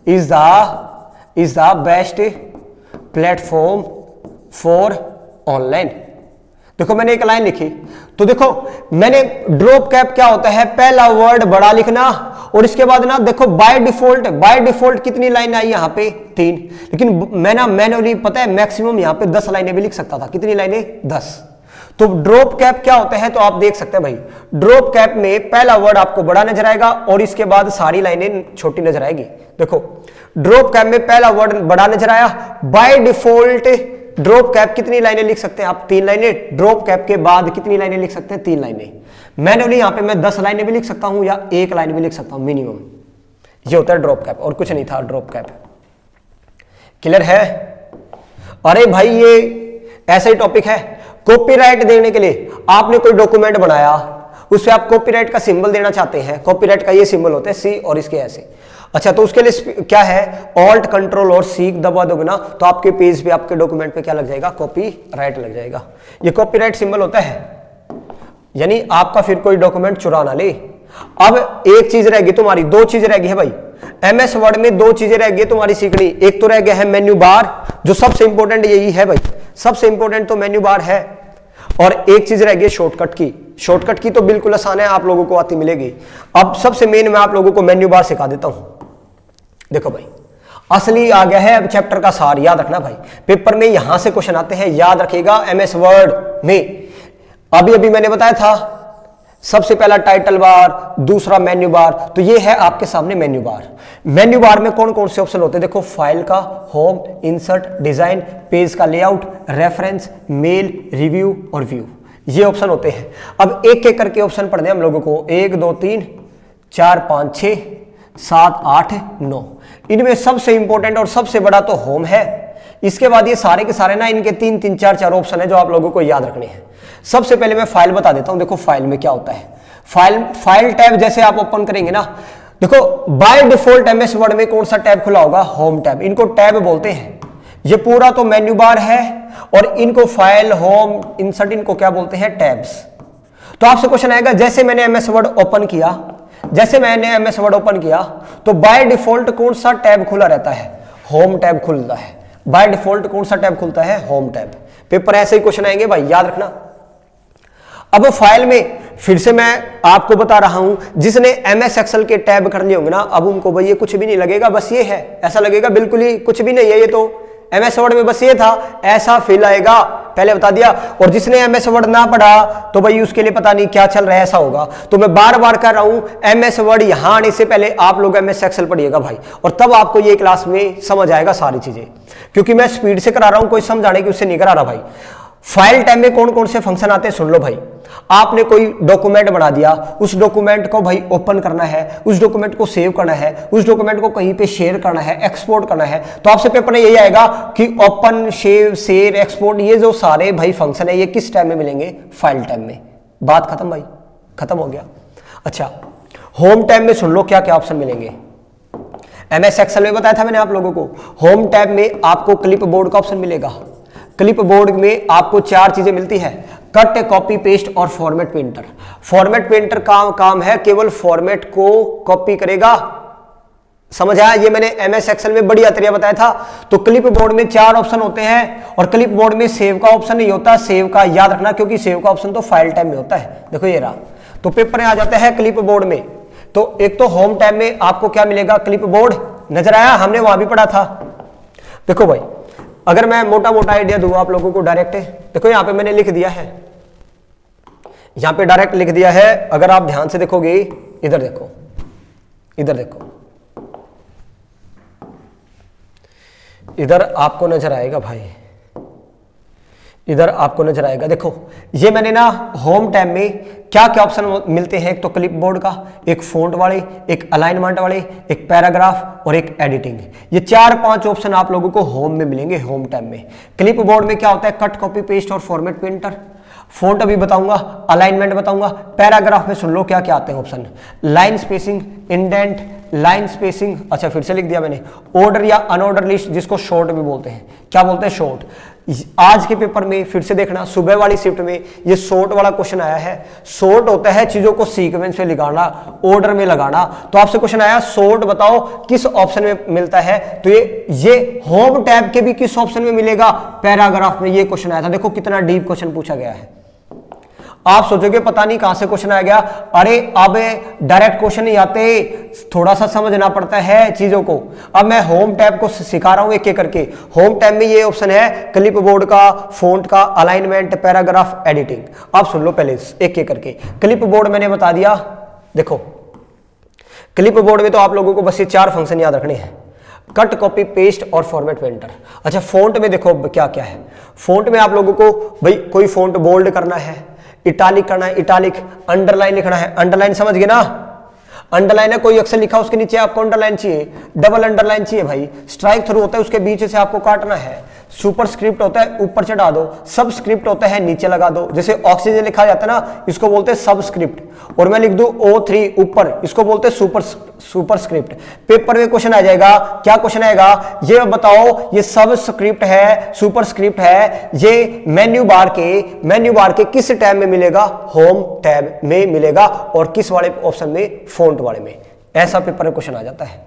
A: is the best platform for online. देखो मैंने एक लाइन लिखी, तो देखो मैंने ड्रॉप कैप क्या होता है, पहला वर्ड बड़ा लिखना और इसके बाद ना देखो बाय डिफॉल्ट कितनी लाइन आई यहाँ पे 3, लेकिन मैं ना मैनुअली पता है मैक्सिमम यहाँ पे 10 लाइनें भी लिख सकता था। कितनी लाइनें, 10। तो ड्रॉप कैप क्या होता है, तो आप देख सकते हैं भाई, ड्रॉप कैप में पहला वर्ड आपको बड़ा नजर आएगा और इसके बाद सारी लाइनें छोटी नजर आएगी। देखो ड्रॉप कैप में पहला वर्ड बड़ा नजर आया, बाय डिफॉल्ट ड्रॉप कैप कितनी लाइनें लिख सकते हैं आप, 3 लाइनें। ड्रॉप कैप के बाद कितनी लाइनें लिख सकते हैं, 3 लाइनें। मैनुअली यहां पे मैं 10 लाइनें भी लिख सकता हूं या 1 लाइन भी लिख सकता हूं मिनिमम। ये होता है ड्रॉप कैप, और कुछ नहीं था ड्रॉप कैप। क्लियर है। अरे भाई ये ऐसा ही टॉपिक है, कॉपीराइट देने के लिए आपने कोई डॉक्यूमेंट बनाया, उससे आप कॉपीराइट का सिंबल देना चाहते हैं। कॉपीराइट का ये सिंबल होता है सी और इसके ऐसे। अच्छा तो उसके लिए क्या है, ऑल्ट कंट्रोल और सी दबा दोगे ना तो आपके पेज पे, आपके डॉक्यूमेंट पे क्या लग जाएगा, कॉपीराइट लग जाएगा। ये कॉपीराइट सिंबल होता है, यानी आपका फिर कोई डॉक्यूमेंट चुरा ना ले। अब एक चीज रहेगी तुम्हारी, 2 चीजें रह गई है भाई एमएस वर्ड में, 2 चीजें रह गई तुम्हारी सीखनी। एक तो रह गया है मेन्यू बार, जो सबसे इंपॉर्टेंट यही है भाई, सबसे इंपॉर्टेंट तो मेन्यू बार है। और एक चीज रह गई शॉर्टकट की। शॉर्टकट की तो बिल्कुल आसान है, आप लोगों को आती मिलेगी। अब सबसे मेन मैं आप लोगों को मेन्यू बार सिखा देता हूं। देखो भाई असली आ गया है अब चैप्टर का सार, याद रखना भाई, पेपर में यहां से क्वेश्चन आते हैं, याद रखिएगा एमएस वर्ड में। अभी मैंने बताया था सबसे पहला टाइटल बार, दूसरा मेन्यू बार। तो ये है आपके सामने मेन्यू बार। मेन्यू बार में कौन कौन से ऑप्शन होते हैं? देखो, फाइल का, होम, इंसर्ट, डिजाइन, पेज का लेआउट, रेफरेंस, मेल, रिव्यू और व्यू, ये ऑप्शन होते हैं। अब एक एक करके ऑप्शन पढ़ने हम लोगों को, 1 2 3 4 5 6 7 8 9। इनमें सबसे इंपॉर्टेंट और सबसे बड़ा तो होम है। इसके बाद ये सारे के सारे ना इनके 3 3 4 4 ऑप्शन है जो आप लोगों को याद रखने हैं। सबसे पहले मैं फाइल बता देता हूं। देखो फाइल में क्या होता है। फाइल टैब जैसे आप ओपन करेंगे ना, देखो बाय डिफॉल्ट एमएस वर्ड में कौन सा टैब खुला होगा? Home tab. इनको टैब बोलते हैं। ये पूरा तो मेन्यू बार है और इनको फाइल, होम, इंसर्ट, इनको क्या बोलते हैं? टैब्स। तो आपसे क्वेश्चन आएगा, जैसे मैंने एमएस वर्ड ओपन किया, तो बाय डिफॉल्ट कौन सा टैब खुला रहता है? होम टैब खुलता है। बाय डिफॉल्ट कौन सा टैब खुलता है? Home tab. पेपर ऐसे ही क्वेश्चन आएंगे भाई, याद रखना। अब फाइल में फिर से मैं आपको बता रहा हूं, जिसने एमएस एक्सेल के टैब कर लिए होंगे ना, अब उनको भाई ये कुछ भी नहीं लगेगा, बस ये है, ऐसा लगेगा बिल्कुल ही कुछ भी नहीं है, ये तो एमएस वर्ड में बस ये था, ऐसा फील आएगा, पहले बता दिया। और जिसने एमएस वर्ड ना पढ़ा तो भाई उसके लिए पता नहीं क्या चल रहा है, ऐसा होगा। तो मैं बार बार कर रहा हूं, एमएस वर्ड यहां आने से पहले आप लोग एमएस एक्सेल पढ़िएगा भाई, और तब आपको ये क्लास में समझ आएगा सारी चीजें, क्योंकि मैं स्पीड से करा रहा हूं, कोई समझाने की उससे नहीं करा रहा भाई। फाइल टैब में कौन कौन से फंक्शन आते हैं सुन लो भाई। आपने कोई डॉक्यूमेंट बना दिया, उस डॉक्यूमेंट को भाई ओपन करना है, उस डॉक्यूमेंट को सेव करना है, उस डॉक्यूमेंट को कहीं पे शेयर करना है, एक्सपोर्ट करना है, तो आपसे पेपर में यही आएगा कि ओपन, शेव, शेयर, एक्सपोर्ट, ये जो सारे भाई फंक्शन है ये किस टैब में मिलेंगे? फाइल टैब में। बात खत्म भाई, खत्म हो गया। अच्छा, होम टैब में सुन लो क्या क्या ऑप्शन मिलेंगे। एमएस एक्सेल में बताया था मैंने आप लोगों को, होम टैब में आपको क्लिप बोर्ड का ऑप्शन मिलेगा। क्लिप बोर्ड में आपको 4 चीजें मिलती है, कट, कॉपी, पेस्ट और फॉर्मेट पेंटर। फॉर्मेट पेंटर का काम है केवल फॉर्मेट को कॉपी करेगा, समझ आया? ये मैंने एमएस एक्सेल में बढ़िया तरीका बताया था। तो क्लिप बोर्ड में 4 ऑप्शन होते हैं, और क्लिप बोर्ड में सेव का ऑप्शन नहीं होता, सेव का याद रखना, क्योंकि सेव का ऑप्शन तो फाइल टैब में होता है। देखो ये रहा, तो पेपर में आ जाता है क्लिप बोर्ड में। तो एक तो होम टैब में आपको क्या मिलेगा? Clip board. नजर आया? हमने वहां भी पढ़ा था। देखो भाई, अगर मैं मोटा मोटा आइडिया दूं आप लोगों को डायरेक्ट, देखो यहां पे मैंने लिख दिया है, यहां पे डायरेक्ट लिख दिया है। अगर आप ध्यान से देखोगे, इधर देखो, इधर देखो, इधर आपको नजर आएगा भाई, इधर आपको नजर आएगा। देखो ये मैंने ना होम टैब में क्या क्या ऑप्शन मिलते हैं, एक तो क्लिप बोर्ड का, एक फॉन्ट वाले, एक अलाइनमेंट वाले, एक पैराग्राफ और एक एडिटिंग। ये 4-5 ऑप्शन आप लोगों को होम में मिलेंगे, होम टैब में। क्लिप बोर्ड में क्या होता है? कट, कॉपी, पेस्ट और फॉर्मेट पेंटर। फॉन्ट अभी बताऊंगा, अलाइनमेंट बताऊंगा। पैराग्राफ में सुन लो क्या क्या आते हैं option, line spacing, indent, line spacing, अच्छा फिर से लिख दिया मैंने, ऑर्डर या अनऑर्डर लिस्ट, जिसको शॉर्ट भी बोलते हैं। क्या बोलते हैं? शॉर्ट। आज के पेपर में फिर से देखना, सुबह वाली शिफ्ट में ये शॉर्ट वाला क्वेश्चन आया है। शॉर्ट होता है चीजों को सीक्वेंस में लगाना, ऑर्डर में लगाना। तो आपसे क्वेश्चन आया शॉर्ट बताओ किस ऑप्शन में मिलता है, तो ये होम टैब के भी किस ऑप्शन में मिलेगा? पैराग्राफ में। ये क्वेश्चन आया था, देखो कितना डीप क्वेश्चन पूछा गया है। आप सोचोगे पता नहीं कहां से क्वेश्चन आ गया, अरे अब डायरेक्ट क्वेश्चन नहीं आते, थोड़ा सा समझना पड़ता है चीजों को। अब मैं होम टैब को सिखा रहा हूं एक एक करके। होम टैब में ये ऑप्शन है क्लिप बोर्ड का, फॉन्ट का, अलाइनमेंट, पैराग्राफ, एडिटिंग। आप सुन लो पहले एक एक करके। क्लिप बोर्ड मैंने बता दिया, देखो क्लिप बोर्ड में तो आप लोगों को बस ये 4 फंक्शन याद रखने हैं, कट, कॉपी, पेस्ट और फॉर्मेट पेंटर। अच्छा फॉन्ट में देखो क्या क्या है। फॉन्ट में आप लोगों को भाई कोई फॉन्ट बोल्ड करना है, इटालिक करना है, इटालिक, अंडरलाइन लिखना है, अंडरलाइन समझ गए ना? अंडरलाइन है, कोई अक्षर लिखा उसके नीचे आपको अंडरलाइन चाहिए, डबल अंडरलाइन चाहिए भाई, स्ट्राइक थ्रू होता है उसके बीच से आपको काटना है, सुपर स्क्रिप्ट होता है ऊपर चढ़ा दो, सब स्क्रिप्ट होता है नीचे लगा दो। जैसे ऑक्सीजन लिखा जाता है ना, इसको बोलते हैं सब स्क्रिप्ट, और मैं लिख दूं O3 ऊपर, इसको बोलते हैं सुपर स्क्रिप्ट। पेपर में क्वेश्चन आ जाएगा, क्या क्वेश्चन आएगा? ये बताओ ये सब स्क्रिप्ट है, सुपर स्क्रिप्ट है, ये मेन्यू बार के किस टैब में मिलेगा? होम टैब में मिलेगा, और किस वाले ऑप्शन में? फॉन्ट वाले में। ऐसा पेपर में क्वेश्चन आ जाता है।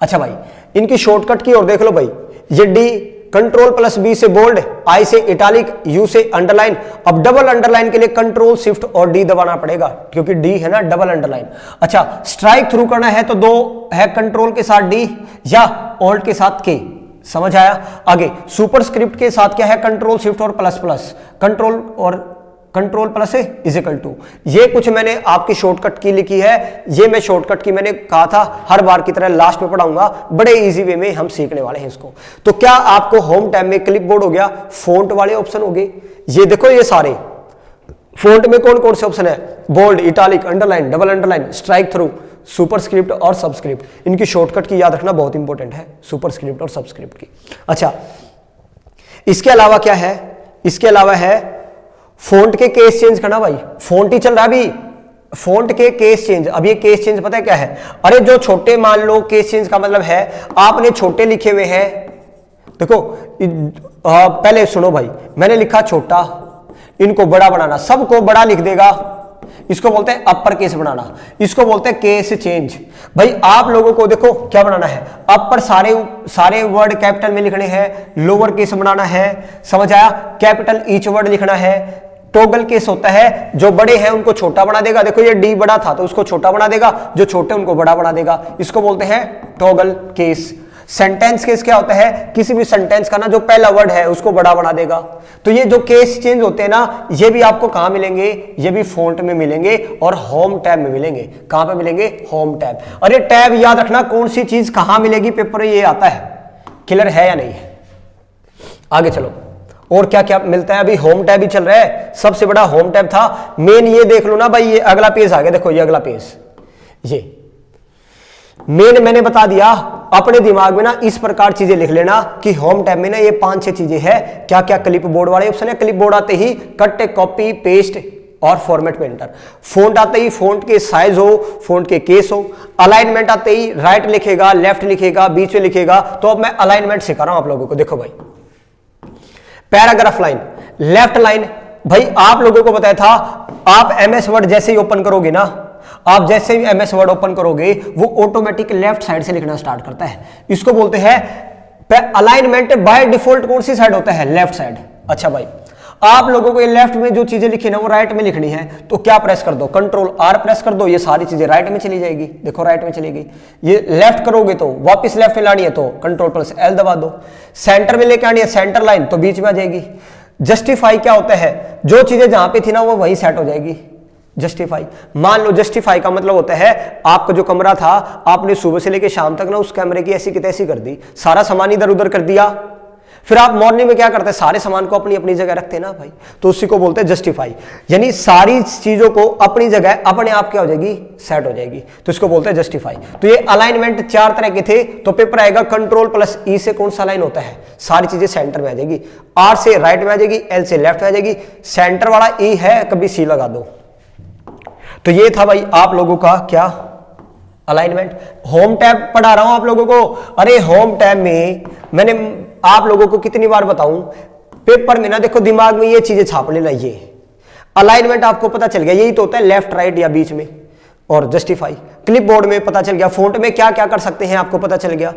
A: अच्छा भाई इनकी शॉर्टकट की और देख लो भाई, ये डी, Ctrl+B से बोल्ड, I से इटालिक, U से अंडरलाइन। अब डबल अंडरलाइन के लिए Ctrl Shift और D दबाना पड़ेगा, क्योंकि D है ना डबल अंडरलाइन। अच्छा स्ट्राइक थ्रू करना है तो 2 है, कंट्रोल के साथ D या ऑल्ट के साथ K। समझ आया? आगे सुपर स्क्रिप्ट के साथ क्या है? Ctrl Shift और प्लस, कंट्रोल और control plus is equal to, ये कुछ मैंने आपकी शॉर्टकट की लिखी है, ये मैं शॉर्टकट की मैंने कहा था हर बार की तरह लास्ट में पढ़ाऊंगा, बड़े इजी वे में हम सीखने वाले हैं इसको। तो क्या आपको होम टैब में क्लिपबोर्ड हो गया, फोंट वाले ऑप्शन हो गए, ये देखो ये सारे फोंट में कौन कौन से ऑप्शन है, bold, italic, underline, double underline, strike through, superscript और सबस्क्रिप्ट। इनकी शॉर्टकट की याद रखना बहुत इंपॉर्टेंट है, सुपरस्क्रिप्ट और सबस्क्रिप्ट की। अच्छा, इसके अलावा क्या है, इसके अलावा है फोंट के केस चेंज करना। भाई फोंट ही चल रहा है अभी, फोंट के केस चेंज। अब ये केस चेंज पता है क्या है, अरे जो छोटे, मान लो केस चेंज का मतलब है आपने छोटे लिखे हुए हैं, देखो पहले सुनो भाई, मैंने लिखा छोटा, इनको बड़ा बनाना, सबको बड़ा लिख देगा, इसको बोलते हैं अपर केस बनाना, इसको बोलते हैं केस चेंज। भाई आप लोगों को देखो क्या बनाना है, अपर सारे वर्ड कैपिटल में लिखने हैं, लोअर केस बनाना है, समझ आया, कैपिटल ईच वर्ड लिखना है। टॉगल केस होता है, जो बड़े हैं उनको छोटा बना देगा, देखो ये डी बड़ा था तो उसको छोटा बना देगा, जो छोटे उनको बड़ा बना देगा, इसको बोलते हैं टॉगल केस। सेंटेंस केस क्या होता है, किसी भी सेंटेंस का ना जो पहला वर्ड है उसको बड़ा बना देगा। तो ये जो केस चेंज होते हैं ना, ये भी आपको कहां मिलेंगे, ये भी फोंट में मिलेंगे और होम टैब में मिलेंगे। कहां पे मिलेंगे, होम टैब। अरे टैब याद रखना, कौन सी चीज कहां मिलेगी पेपर में ये आता है, क्लियर है या नहीं है। आगे चलो, और क्या क्या मिलता है, अभी होम टैब ही चल रहा है, सबसे बड़ा होम टैब था मेन। ये देख लो ना भाई, ये अगला पेज आ गया, देखो ये अगला पेज, ये मेन मैंने बता दिया। अपने दिमाग में ना इस प्रकार चीजें लिख लेना कि होम टैब में ना ये 5-6 चीजें हैं। क्या क्या, क्लिप बोर्ड वाले ऑप्शन है, क्लिप बोर्ड आते ही कट, कॉपी, पेस्ट और फॉर्मेट में एंटर। फोंट आते ही फोंट के साइज हो, फोंट के केस हो। अलाइनमेंट आते ही राइट लिखेगा, लेफ्ट लिखेगा, बीच में लिखेगा। तो अब मैं अलाइनमेंट सिखा रहा हूं आप लोगों को, देखो भाई पैराग्राफ लाइन, लेफ्ट लाइन। भाई आप लोगों को बताया था, आप एमएस वर्ड जैसे ही ओपन करोगे ना, आप जैसे ही एमएस वर्ड ओपन करोगे वो ऑटोमेटिक लेफ्ट साइड से लिखना स्टार्ट करता है। इसको बोलते हैं अलाइनमेंट। बाय डिफॉल्ट कौन सी साइड होता है, लेफ्ट साइड। अच्छा भाई, आप लोगों को ये लेफ्ट में जो चीजें लिखी ना वो राइट में लिखनी है, तो क्या प्रेस कर दो, कंट्रोल आर प्रेस कर दो, ये सारी चीजें राइट में चली जाएगी। देखो राइट में चली गई। ये लेफ्ट करोगे तो वापस लेफ्ट में लानी है तो कंट्रोल प्लस एल दबा दो। सेंटर में लेके आनी है, सेंटर लाइन, तो बीच में आ जाएगी। जस्टिफाई क्या होता है, जो चीजें जहां पे थी ना वो वहीं सेट हो जाएगी। जस्टिफाई, मान लो जस्टिफाई का मतलब होता है आपका जो कमरा था, आपने सुबह से लेकर शाम तक ना उस कमरे की ऐसी की तैसी कर दी, सारा सामान इधर उधर कर दिया, फिर आप मॉर्निंग में क्या करते हैं, सारे सामान को अपनी अपनी जगह रखते हैं ना भाई, तो उसी को बोलते हैं जस्टिफाई। यानी सारी चीजों को अपनी जगह अपने आप क्या हो जाएगी, सेट हो जाएगी, तो इसको बोलते हैं जस्टिफाई। तो ये अलाइनमेंट 4 तरह के थे, तो पेपर आएगा कंट्रोल प्लस ई से कौन सा लाइन होता है, सारी चीजें सेंटर में आ जाएगी। आर से राइट में आ जाएगी, एल से लेफ्ट में आ जाएगी, सेंटर वाला ई है कभी सी लगा दो। तो ये था भाई आप लोगों का क्या, अलाइनमेंट। होम टैब पढ़ा रहा हूं आप लोगों को। अरे होम टैब में मैंने आप लोगों को कितनी बार बताऊं, पेपर में ना देखो दिमाग में ये चीजें छाप लेना। ये अलाइनमेंट आपको पता चल गया, यही तो होता है लेफ्ट राइट या बीच में, और जस्टिफाई क्लिप बोर्ड में पता चल गया, फोंट में क्या क्या कर सकते हैं आपको पता चल गया।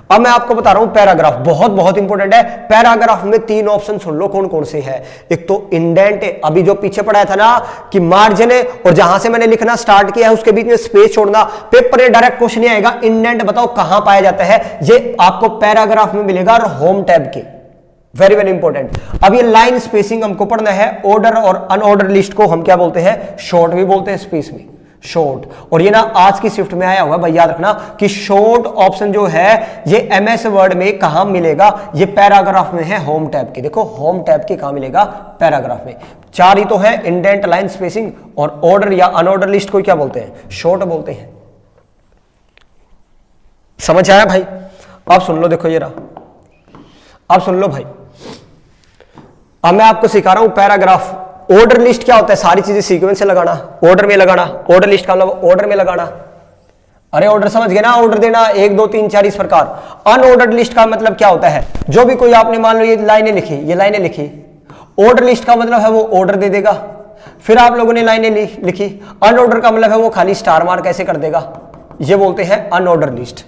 A: अब मैं आपको बता रहा हूं पैराग्राफ, बहुत बहुत इंपॉर्टेंट है। पैराग्राफ में 3 ऑप्शन सुन लो कौन कौन से हैं। एक तो इंडेंट है, अभी जो पीछे पढ़ाया था ना कि मार्जिन है और जहां से मैंने लिखना स्टार्ट किया है उसके बीच में स्पेस छोड़ना। पेपर में डायरेक्ट क्वेश्चन नहीं आएगा, इंडेंट बताओ कहां पाया जाता है, ये आपको पैराग्राफ में मिलेगा और होम टैब के। Very very important. अब ये लाइन स्पेसिंग हमको पढ़ना है। ऑर्डर और अनऑर्डर लिस्ट को हम क्या बोलते हैं, शॉर्ट भी बोलते हैं स्पेस में, शॉर्ट। और ये ना आज की शिफ्ट में आया हुआ है भाई, याद रखना कि शॉर्ट ऑप्शन जो है ये एमएस वर्ड में कहां मिलेगा, ये पैराग्राफ में है, होम टैब के। देखो होम टैब के कहां मिलेगा, पैराग्राफ में। 4 ही तो है, इंडेंट, लाइन स्पेसिंग और ऑर्डर या अनऑर्डर लिस्ट को क्या बोलते हैं, शॉर्ट बोलते हैं। समझ आया भाई। अब सुन लो, देखो ये रहा, अब सुन लो भाई। अब मैं आपको सिखा रहा हूं पैराग्राफ। ऑर्डर लिस्ट क्या होता है, सारी चीजें सीक्वेंस से लगाना, ऑर्डर में लगाना। ऑर्डर लिस्ट का मतलब ऑर्डर में लगाना। अरे ऑर्डर समझ गए ना, ऑर्डर देना 1 2 3 4 इस प्रकार। अनऑर्डर्ड लिस्ट का मतलब क्या होता है, जो भी कोई आपने मान लो ये लाइनें लिखी, ये लाइनें लिखी, ऑर्डर लिस्ट का मतलब है वो ऑर्डर दे देगा। फिर आप लोगों ने लाइनें लिखी, अनऑर्डर का मतलब है वो खाली स्टार मार्क ऐसे कर देगा, ये बोलते हैं अनऑर्डर लिस्ट।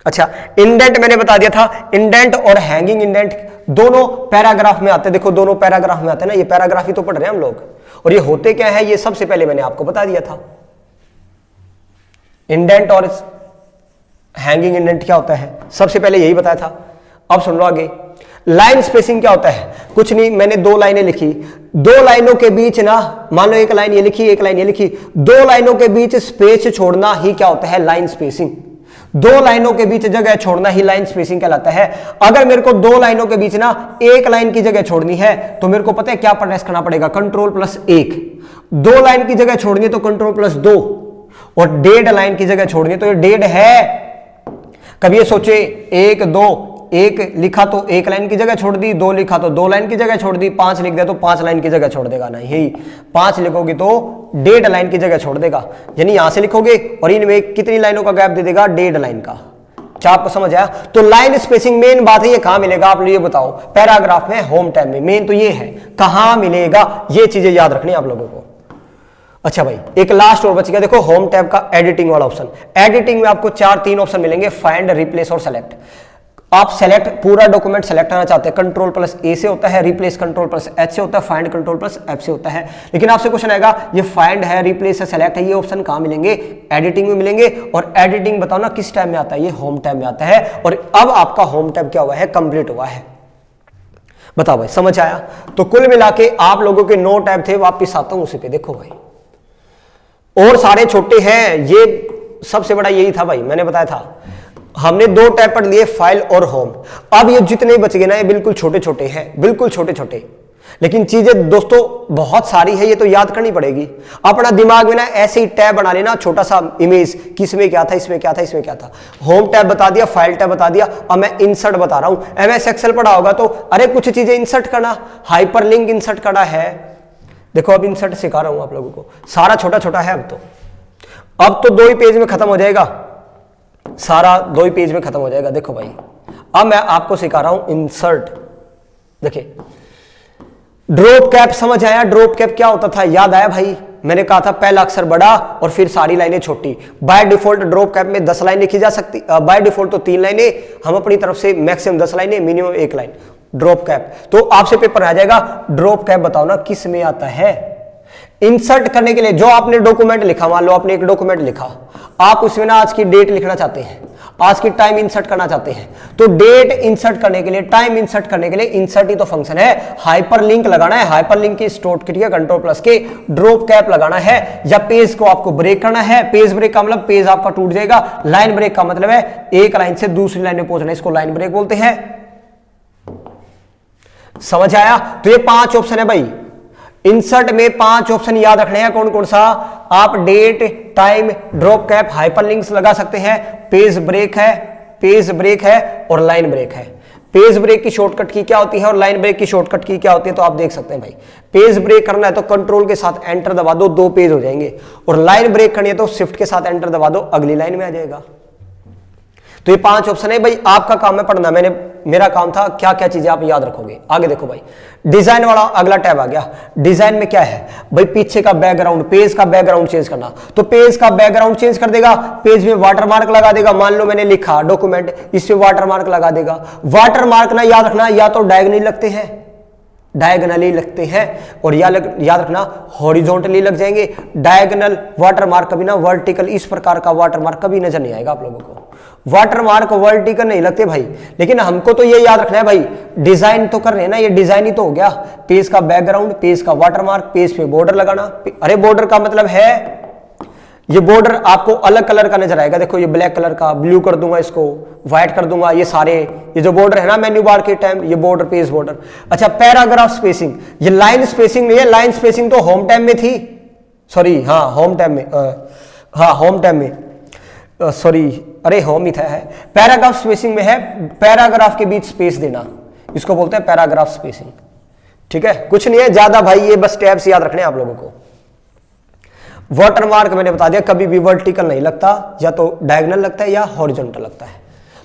A: अच्छा, इंडेंट मैंने बता दिया था, इंडेंट और हैंगिंग इंडेंट दोनों पैराग्राफ में आते हैं। देखो दोनों पैराग्राफ में आते हैं ना, ये पैराग्राफ ही तो पढ़ रहे हैं हम लोग। और ये होते क्या है, ये सबसे पहले मैंने आपको बता दिया था। इंडेंट और हैंगिंग इंडेंट क्या होता है, सबसे पहले यही बताया था। अब सुन लो आगे। लाइन स्पेसिंग क्या होता है? कुछ नहीं, मैंने दो लाइनें लिखी, दो लाइनों के बीच ना, मान लो एक लाइन ये लिखी, एक लाइन ये लिखी, दो लाइनों के बीच स्पेस छोड़ना ही क्या होता है? Line spacing. दो लाइनों के बीच जगह छोड़ना ही लाइन स्पेसिंग कहलाता है। अगर मेरे को दो लाइनों के बीच ना एक लाइन की जगह छोड़नी है तो मेरे को पता है क्या प्रेस करना पड़ेगा? Ctrl+1। दो लाइन की जगह छोड़नी है तो Ctrl+2, और डेढ़ लाइन की जगह छोड़नी है तो ये डेढ़ है। कभी ये सोचे 1 2, एक लिखा तो एक लाइन की जगह छोड़ दी, दो लिखा तो दो लाइन की जगह छोड़ दी, 5 लिख दिया तो 5 लाइन की जगह छोड़ देगा? नहीं, यही 5 लिखोगे तो डेढ़ लाइन की जगह छोड़ देगा। यानी यहां से लिखोगे और इनमें कितनी लाइनों का गैप दे देगा? डेढ़ लाइन का। क्या आपको समझ आया? तो लाइन स्पेसिंग मेन बात है, ये कहां मिलेगा आप ये बताओ? पैराग्राफ में, होम टैब में। मेन तो ये है, कहां मिलेगा? ये चीजें याद रखनी है आप लोगों को। अच्छा भाई, एक लास्ट और बच गया, देखो होम टैब का एडिटिंग वाला ऑप्शन। एडिटिंग में आपको 3 ऑप्शन मिलेंगे, फाइंड, रिप्लेस और सेलेक्ट। आप सेलेक्ट, पूरा डॉक्यूमेंट सेलेक्ट करना चाहते हैं, Ctrl+A से होता है, रिप्लेस Ctrl+H से होता है, फाइंड Ctrl+F से होता है। लेकिन आपसे क्वेश्चन आएगा, ये फाइंड है, रिप्लेस है, सेलेक्ट है, ये ऑप्शन कहां मिलेंगे? एडिटिंग में मिलेंगे। और एडिटिंग बताओ ना किस टैब में आता है? ये होम टैब में आता है। और अब आपका होम टैब क्या हुआ है? कंप्लीट हुआ है। बताओ भाई, समझ आया? तो कुल मिला के आप लोगों के 9 टैब थे, वापिस आता हूं उसी पे। देखो भाई, और सारे छोटे हैं, ये सबसे बड़ा यही था भाई, मैंने बताया था। हमने 2 टैब पढ़ लिए, फाइल और होम। अब ये जितने बच गए ना, ये बिल्कुल छोटे छोटे हैं, बिल्कुल छोटे छोटे। लेकिन चीजें दोस्तों बहुत सारी है, ये तो याद करनी पड़ेगी। अपना दिमाग में ना ऐसे ही टैब बना लेना, छोटा सा इमेज, किसमें क्या था, इसमें क्या था, इसमें क्या था। होम टैब बता दिया, फाइल टैब बता दिया। अब मैं इंसर्ट बता रहा हूं। MS एक्सेल पढ़ा होगा तो अरे कुछ चीजें इंसर्ट करना, हाइपरलिंक इंसर्ट करना है। देखो अब इंसर्ट सिखा रहा हूं आप लोगों को, सारा छोटा छोटा है। अब तो 2 ही पेज में खत्म हो जाएगा, सारा 2 ही पेज में खत्म हो जाएगा। देखो भाई, अब मैं आपको सिखा रहा हूं इंसर्ट। देखिए, ड्रॉप कैप समझ आया? ड्रॉप कैप क्या होता था? याद आया भाई? मैंने कहा था पहला अक्षर बड़ा और फिर सारी लाइनें छोटी। बाय डिफॉल्ट ड्रॉप कैप में 10 लाइन लिखी जा सकती, बाय डिफॉल्ट तो 3 लाइनें, हम अपनी तरफ से मैक्सिमम 10 लाइनें, मिनिमम 1 लाइन। ड्रॉप कैप तो आपसे पेपर आ जाएगा, ड्रॉप कैप बताओ ना किस में आता है? इंसर्ट करने के लिए जो आपने डॉक्यूमेंट लिखा, मान लो आपने एक डॉक्यूमेंट लिखा, आप उसमें ना आज की डेट लिखना चाहते हैं, आज की टाइम इंसर्ट करना चाहते हैं, तो डेट इंसर्ट करने के लिए, टाइम इंसर्ट करने के लिए इंसर्ट ही तो फंक्शन है। हाइपरलिंक लगाना है, हाइपरलिंक की स्टोर करिए Ctrl+K, ड्रॉप कैप लगाना है, या पेज को आपको ब्रेक करना है। पेज ब्रेक का मतलब पेज आपका टूट जाएगा, लाइन ब्रेक का मतलब है एक लाइन से दूसरी लाइन में पहुंचना, इसको लाइन ब्रेक बोलते हैं। समझ आया? तो ये 5 ऑप्शन है भाई, इंसर्ट में 5 ऑप्शन याद रखने हैं। कौन कौन सा? आप date, time, drop cap, hyperlinks लगा सकते हैं, पेज ब्रेक है, पेज ब्रेक है और लाइन ब्रेक है। पेज ब्रेक की शॉर्टकट की क्या होती है और लाइन ब्रेक की शॉर्टकट की क्या होती है, तो आप देख सकते हैं भाई। पेज ब्रेक करना है तो कंट्रोल के साथ एंटर दबा दो, 2 पेज हो जाएंगे, और लाइन ब्रेक करनी है तो शिफ्ट के साथ एंटर दबा दो, अगली लाइन में आ जाएगा। तो ये 5 ऑप्शन है भाई, आपका काम है पढ़ना, मेरा काम था क्या क्या चीजें आप याद रखोगे। आगे देखो भाई, डिजाइन वाला अगला टैब आ गया। डिजाइन में क्या है भाई? पीछे का बैकग्राउंड, पेज का बैकग्राउंड चेंज करना, तो पेज का बैकग्राउंड चेंज कर देगा, पेज में वाटरमार्क लगा देगा। मान लो मैंने लिखा डॉक्यूमेंट, इस पे वाटरमार्क लगा देगा। वाटरमार्क ना याद रखना, या तो डायगोनली लगते हैं, डायगोनली लगते हैं, और याद रखना हॉरिजॉन्टली लग जाएंगे। डायगोनल वाटरमार्क कभी ना वर्टिकल, इस प्रकार का वाटरमार्क कभी नजर नहीं आएगा आप लोगों को। वाटरमार्क वर्टिकल नहीं लगते भाई, लेकिन हमको तो ये याद रखना है भाई, डिजाइन तो कर रहे हैं ना, ये डिजाइन ही तो हो गया। पेज का बैकग्राउंड, पेज का वाटरमार्क, पेज पे बॉर्डर लगाना। अरे बॉर्डर का मतलब है ये बॉर्डर आपको अलग कलर का नजर आएगा। देखो ये ब्लैक कलर का, ब्लू कर दूंगा, इसको व्हाइट कर दूंगा, ये सारे ये जो बॉर्डर है ना मेन्यू बार के टाइम, ये बॉर्डर, पेज बॉर्डर। अच्छा, पैराग्राफ स्पेसिंग, ये लाइन स्पेसिंग नहीं है, लाइन स्पेसिंग तो होम टैब में थी, सॉरी हाँ होम टैब में, हाँ होम टैब में, सॉरी अरे होम ही था, है पैराग्राफ स्पेसिंग में है, पैराग्राफ के बीच स्पेस देना, इसको बोलते हैं पैराग्राफ स्पेसिंग। ठीक है, कुछ नहीं है ज्यादा भाई, ये बस टैब्स याद रखने हैं आप लोगों को। वाटरमार्क मैंने बता दिया कभी भी वर्टिकल नहीं लगता, या तो डायगोनल लगता है या हॉरिजॉन्टल लगता है।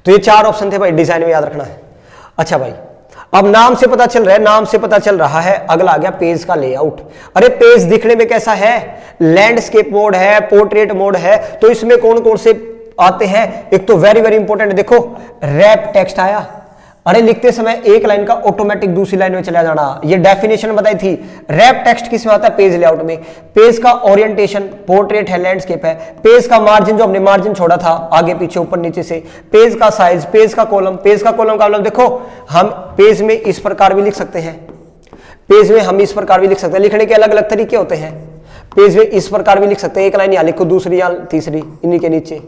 A: तो ये 4 ऑप्शन थे भाई, डिजाइन में याद रखना है। अच्छा भाई, अब नाम से पता चल रहा है, नाम से पता चल रहा है, अगला आ गया पेज का लेआउट। अरे पेज दिखने में कैसा है? लैंडस्केप मोड है, पोर्ट्रेट मोड है, तो इसमें कौन कौन से आते हैं? एक तो वेरी वेरी इंपॉर्टेंट, देखो रैप टेक्स्ट आया, अरे लिखते समय एक लाइन का ऑटोमेटिक दूसरी लाइन में चला जाना, ये डेफिनेशन बताई थी। रैप टेक्स्ट किस में आता है? पेज लेआउट में। पेज का ओरिएंटेशन पोर्ट्रेट है, लैंडस्केप है। पेज का मार्जिन, जो हमने मार्जिन छोड़ा था आगे पीछे ऊपर नीचे से। पेज का साइज, पेज का कॉलम, पेज का कॉलम का मतलब देखो हम पेज में इस प्रकार भी लिख सकते हैं, पेज में हम इस प्रकार भी लिख सकते हैं, लिखने के अलग अलग तरीके होते हैं। पेज में इस प्रकार भी लिख सकते हैं, एक लाइन यहां लिखो, दूसरी या तीसरी इन्हीं के नीचे,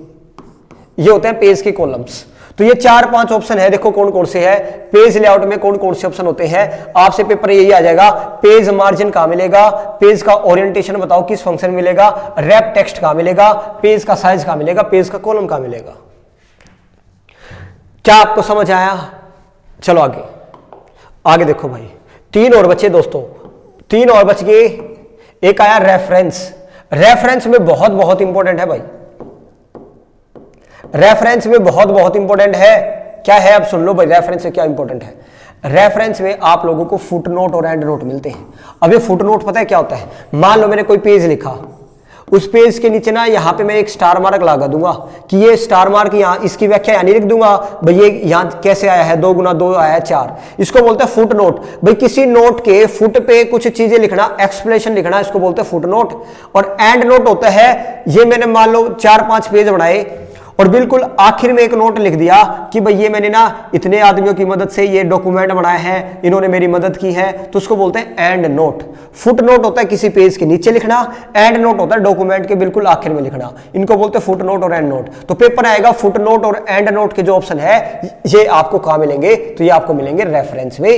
A: ये होते हैं पेज के कॉलम्स। तो ये 4-5 ऑप्शन है, देखो कौन कौन से है पेज लेआउट में, कौन कौन से ऑप्शन होते हैं। आपसे पेपर यही आ जाएगा, पेज मार्जिन कहां मिलेगा, पेज का ओरिएंटेशन बताओ किस फंक्शन मिलेगा, रैप टेक्स्ट कहां मिलेगा, पेज का साइज कहां मिलेगा, पेज का कॉलम कहां मिलेगा। क्या आपको समझ आया? चलो आगे आगे देखो भाई, 3 और बचे दोस्तों, 3 और बच गए। एक आया रेफरेंस। रेफरेंस में बहुत बहुत इंपॉर्टेंट है भाई, रेफरेंस में बहुत बहुत इंपॉर्टेंट है। क्या है अब सुन लो भाई, रेफरेंस में क्या इंपॉर्टेंट है। रेफरेंस में आप लोगों को फुट नोट और एंड नोट मिलते हैं। अब ये फुट नोट पता है क्या होता है? मान लो मैंने कोई पेज लिखा, उस पेज के नीचे ना यहां पे मैं एक स्टार मार्क लगा दूंगा कि ये स्टार मार्क यहां, इसकी व्याख्या यानी लिख दूंगा भाई ये यहां कैसे आया है, 2 गुना 2 आया है 4। इसको बोलते हैं फुट नोट। भाई किसी नोट के फुट पे कुछ चीजें लिखना, एक्सप्लेनेशन लिखना, इसको बोलते हैं फुट नोट। और एंड नोट होता है, ये मैंने मान लो 4-5 पेज बनाए और बिल्कुल आखिर में एक नोट लिख दिया कि भाई ये मैंने ना इतने आदमियों की मदद से ये डॉक्यूमेंट बनाया है, इन्होंने मेरी मदद की है, तो उसको बोलते हैं एंड नोट। फुट नोट होता है किसी पेज के नीचे लिखना, एंड नोट होता है डॉक्यूमेंट के बिल्कुल आखिर में लिखना। इनको बोलते हैं फुट नोट और एंड नोट। तो पेपर आएगा फुट नोट और एंड नोट के जो ऑप्शन है ये आपको कहां मिलेंगे? तो ये आपको मिलेंगे रेफरेंस में,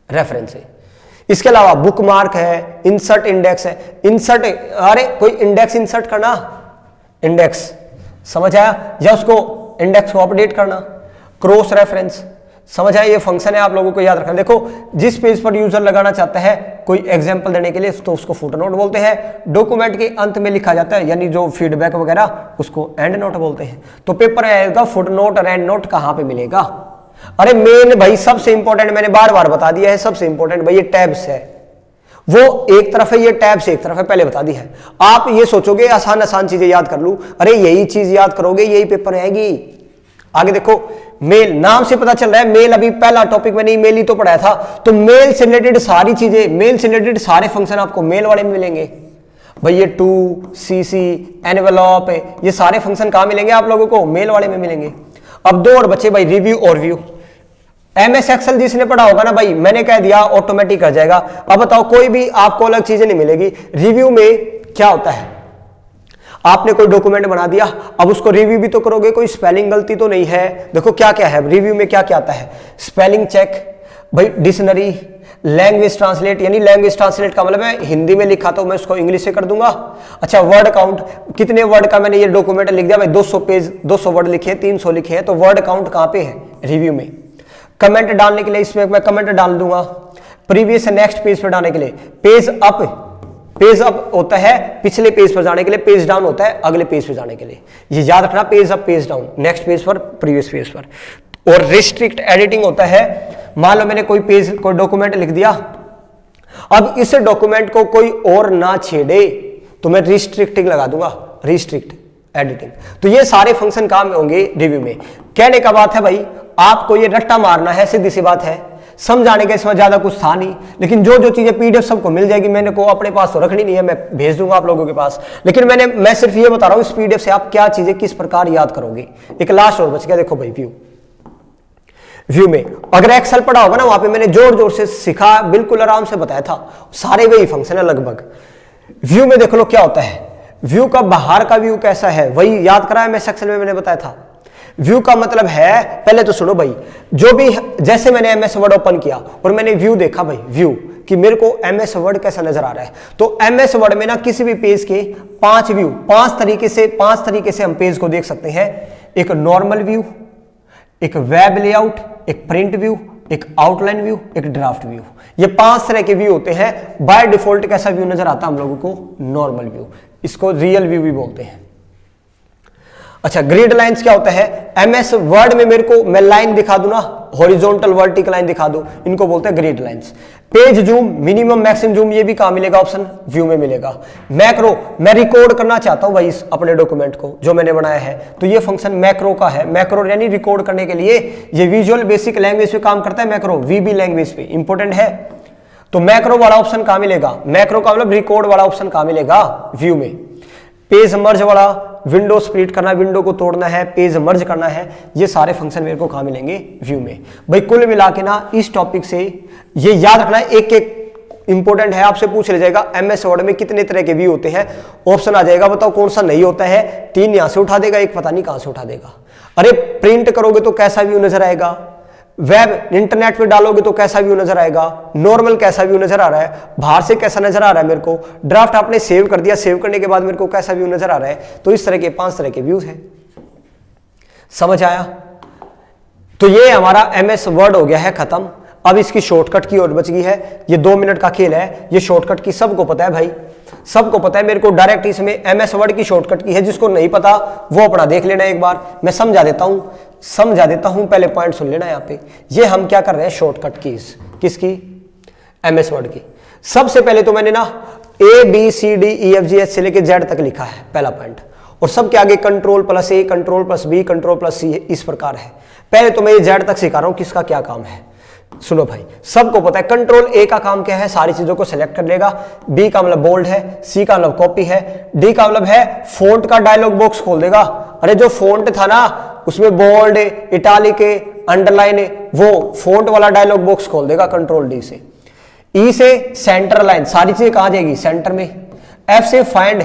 A: रेफरेंस में। इसके अलावा बुक मार्क है, इंसर्ट इंडेक्स है। इंसर्ट, अरे कोई इंडेक्स इंसर्ट करना, इंडेक्स समझ आया, या उसको इंडेक्स को अपडेट करना। क्रॉस रेफरेंस समझ आया, ये फंक्शन है आप लोगों को याद रखना। देखो जिस पेज पर यूजर लगाना चाहता है कोई एग्जांपल देने के लिए तो उसको फुट नोट बोलते हैं। डॉक्यूमेंट के अंत में लिखा जाता है यानी जो फीडबैक वगैरह उसको एंड नोट बोलते हैं। तो पेपर आएगा फुट नोट और एंड नोट कहां पे मिलेगा? अरे मेन भाई सबसे इंपॉर्टेंट, मैंने बार बार बता दिया है, सबसे इंपॉर्टेंट भाई ये टैब्स है। वो एक तरफ है, ये टैब से एक तरफ है, पहले बता दी है। आप ये सोचोगे आसान आसान चीजें याद कर लूं, अरे यही चीज याद करोगे यही पेपर आएगी। आगे देखो, मेल, नाम से पता चल रहा है मेल, अभी पहला टॉपिक मैंने ईमेल ही तो पढ़ाया था। तो मेल से रिलेटेड सारी चीजें, मेल से रिलेटेड सारे फंक्शन आपको मेल वाले में मिलेंगे भाई। ये टू, सीसी, एनवेलप, ये सारे फंक्शन कहां मिलेंगे आप लोगों को? मेल वाले में मिलेंगे। अब 2 और बचे भाई, रिव्यू और व्यू। एमएस एक्सेल जिसने पढ़ा होगा ना भाई, मैंने कह दिया ऑटोमेटिक कर जाएगा। अब बताओ कोई भी आपको अलग चीजें नहीं मिलेगी। रिव्यू में क्या होता है? आपने कोई डॉक्यूमेंट बना दिया, अब उसको रिव्यू भी तो करोगे, कोई स्पेलिंग गलती तो नहीं है। देखो क्या क्या है रिव्यू में, क्या क्या आता है? स्पेलिंग चेक भाई, डिक्शनरी, लैंग्वेज ट्रांसलेट, यानी लैंग्वेज ट्रांसलेट का मतलब है हिंदी में लिखा तो मैं उसको इंग्लिश से कर दूंगा। अच्छा, वर्ड काउंट, कितने वर्ड का मैंने ये डॉक्यूमेंट लिख दिया भाई, 200 पेज, 200 वर्ड लिखे, 300 लिखे हैं, तो वर्ड काउंट कहां पे है? रिव्यू में। कमेंट डालने के लिए इसमें मैं कमेंट डाल दूंगा। प्रीवियस नेक्स्ट पेज पर डालने के लिए पेज अप, पेज अप होता है पिछले पेज पर जाने के लिए, पेज डाउन होता है अगले पेज पर जाने के लिए। ये याद रखना, page up, page down, next page पर, प्रीवियस पेज पर। और रिस्ट्रिक्ट एडिटिंग होता है, मान लो मैंने कोई पेज, कोई डॉक्यूमेंट लिख दिया, अब इस डॉक्यूमेंट को कोई और ना छेड़े तो मैं रिस्ट्रिक्टिंग लगा दूंगा, रिस्ट्रिक्ट एडिटिंग। तो ये सारे फंक्शन काम होंगे रिव्यू में। कहने का बात है भाई, आपको ये रट्टा मारना है, सीधी सी बात है, समझाने के इसमें ज्यादा कुछ था नहीं। लेकिन जो जो चीजें पीडीएफ सबको मिल जाएगी, मैंने को अपने पास तो रखनी नहीं है, मैं भेज दूंगा आप लोगों के पास। लेकिन मैं सिर्फ ये बता रहा हूं इस पीडीएफ से आप क्या चीजें किस प्रकार याद करोगे। एक लास्ट और बच गया, देखो भाई व्यू। व्यू में अगर एक्सेल पढ़ा होगा ना, वहां पे मैंने जोर जोर से सिखा, बिल्कुल आराम से बताया था, सारे वही फंक्शन है लगभग। व्यू में देख लो क्या होता है। व्यू का बाहर का व्यू कैसा है वही याद करा है मैं, एक्सेल में मैंने बताया था। व्यू का मतलब है, पहले तो सुनो भाई, जो भी, जैसे मैंने एमएस वर्ड ओपन किया और मैंने व्यू देखा भाई, व्यू कि मेरे को एमएस वर्ड कैसा नजर आ रहा है, तो एमएस वर्ड में ना किसी भी पेज के 5 व्यू, 5 तरीके से हम पेज को देख सकते हैं। एक नॉर्मल व्यू, एक वेब लेआउट, एक प्रिंट व्यू, एक आउटलाइन व्यू, एक ड्राफ्ट व्यू। ये 5 तरह के व्यू होते हैं। बाय डिफॉल्ट कैसा व्यू नजर आता है हम लोगों को? Normal view. इसको रियल व्यू भी बोलते हैं। अच्छा, ग्रिड लाइंस क्या होता है? एमएस वर्ड में मेरे को मैं लाइन दिखा दूं ना, हॉरिजॉन्टल वर्टिकल लाइन दिखा दूं, इनको बोलते हैं grid lines. Page zoom, minimum maximum zoom, ये भी कहां मिलेगा? ऑप्शन व्यू में मिलेगा। मैक्रो, मैं रिकॉर्ड करना चाहता हूं भाई इस अपने डॉक्यूमेंट को जो मैंने बनाया है, तो ये फंक्शन मैक्रो का है। मैक्रो यानी रिकॉर्ड करने के लिए ये विजुअल बेसिक लैंग्वेज पे काम करता है। मैक्रो वीबी लैंग्वेज पे इंपॉर्टेंट है। तो मैक्रो वाला ऑप्शन कहां मिलेगा? मैक्रो का मतलब रिकॉर्ड वाला ऑप्शन कहां मिलेगा? व्यू में। पेज मर्ज वाला, विंडो स्प्लिट करना, विंडो को तोड़ना है, पेज मर्ज करना है, ये सारे फंक्शन मेरे को कहां मिलेंगे? व्यू में। भाई कुल मिला के ना इस टॉपिक से ये याद रखना है, एक एक इंपॉर्टेंट है, आपसे पूछ ले जाएगा एमएस वर्ड में कितने तरह के व्यू होते हैं, ऑप्शन आ जाएगा, बताओ कौन सा नहीं होता है। 3 यहां से उठा देगा, एक पता नहीं कहां से उठा देगा। अरे प्रिंट करोगे तो कैसा व्यू नजर आएगा, वेब इंटरनेट पे डालोगे तो कैसा व्यू नजर आएगा, नॉर्मल कैसा व्यू नजर आ रहा है, बाहर से कैसा नजर आ रहा है मेरे को, ड्राफ्ट आपने सेव कर दिया, सेव करने के बाद मेरे को कैसा व्यू नजर आ रहा है। तो इस तरह के 5 तरह के व्यूज हैं। समझ आया? तो ये हमारा एमएस वर्ड हो गया है खत्म। अब इसकी शॉर्टकट की ओर बच गई है। ये 2 मिनट का खेल है। ये शॉर्टकट की सबको पता है भाई, सबको पता है। मेरे को डायरेक्ट इसमें एमएस वर्ड की शॉर्टकट की है, जिसको नहीं पता वो अपना देख लेना एक बार, मैं समझा देता हूं। पहले पॉइंट सुन लेना। यहाँ पे ये हम क्या कर रहे हैं, शॉर्टकट कीज किसकी? एमएस वर्ड की। सबसे पहले तो मैंने ना ABCDEFGH से लेके Z तक लिखा है, पहला पॉइंट, और सबके आगे Ctrl+A, Ctrl+B, Ctrl+C इस प्रकार है। पहले तो मैं ये Z तक सिखा रहा हूं किसका क्या काम है। सुनो भाई, सबको पता है Ctrl+A का काम क्या है, सारी चीजों को सिलेक्ट कर लेगा। B का मतलब बोल्ड है, C का मतलब कॉपी है, D का मतलब है फॉन्ट का डायलॉग बॉक्स खोल देगा। अरे जो फॉन्ट था ना उसमें बोल्ड, इटालिक, अंडरलाइन, वो फॉन्ट वाला डायलॉग बॉक्स खोल देगा Ctrl+D से। E से सेंटर लाइन, सारी चीजें कहां जाएगी? सेंटर में। F से फाइंड,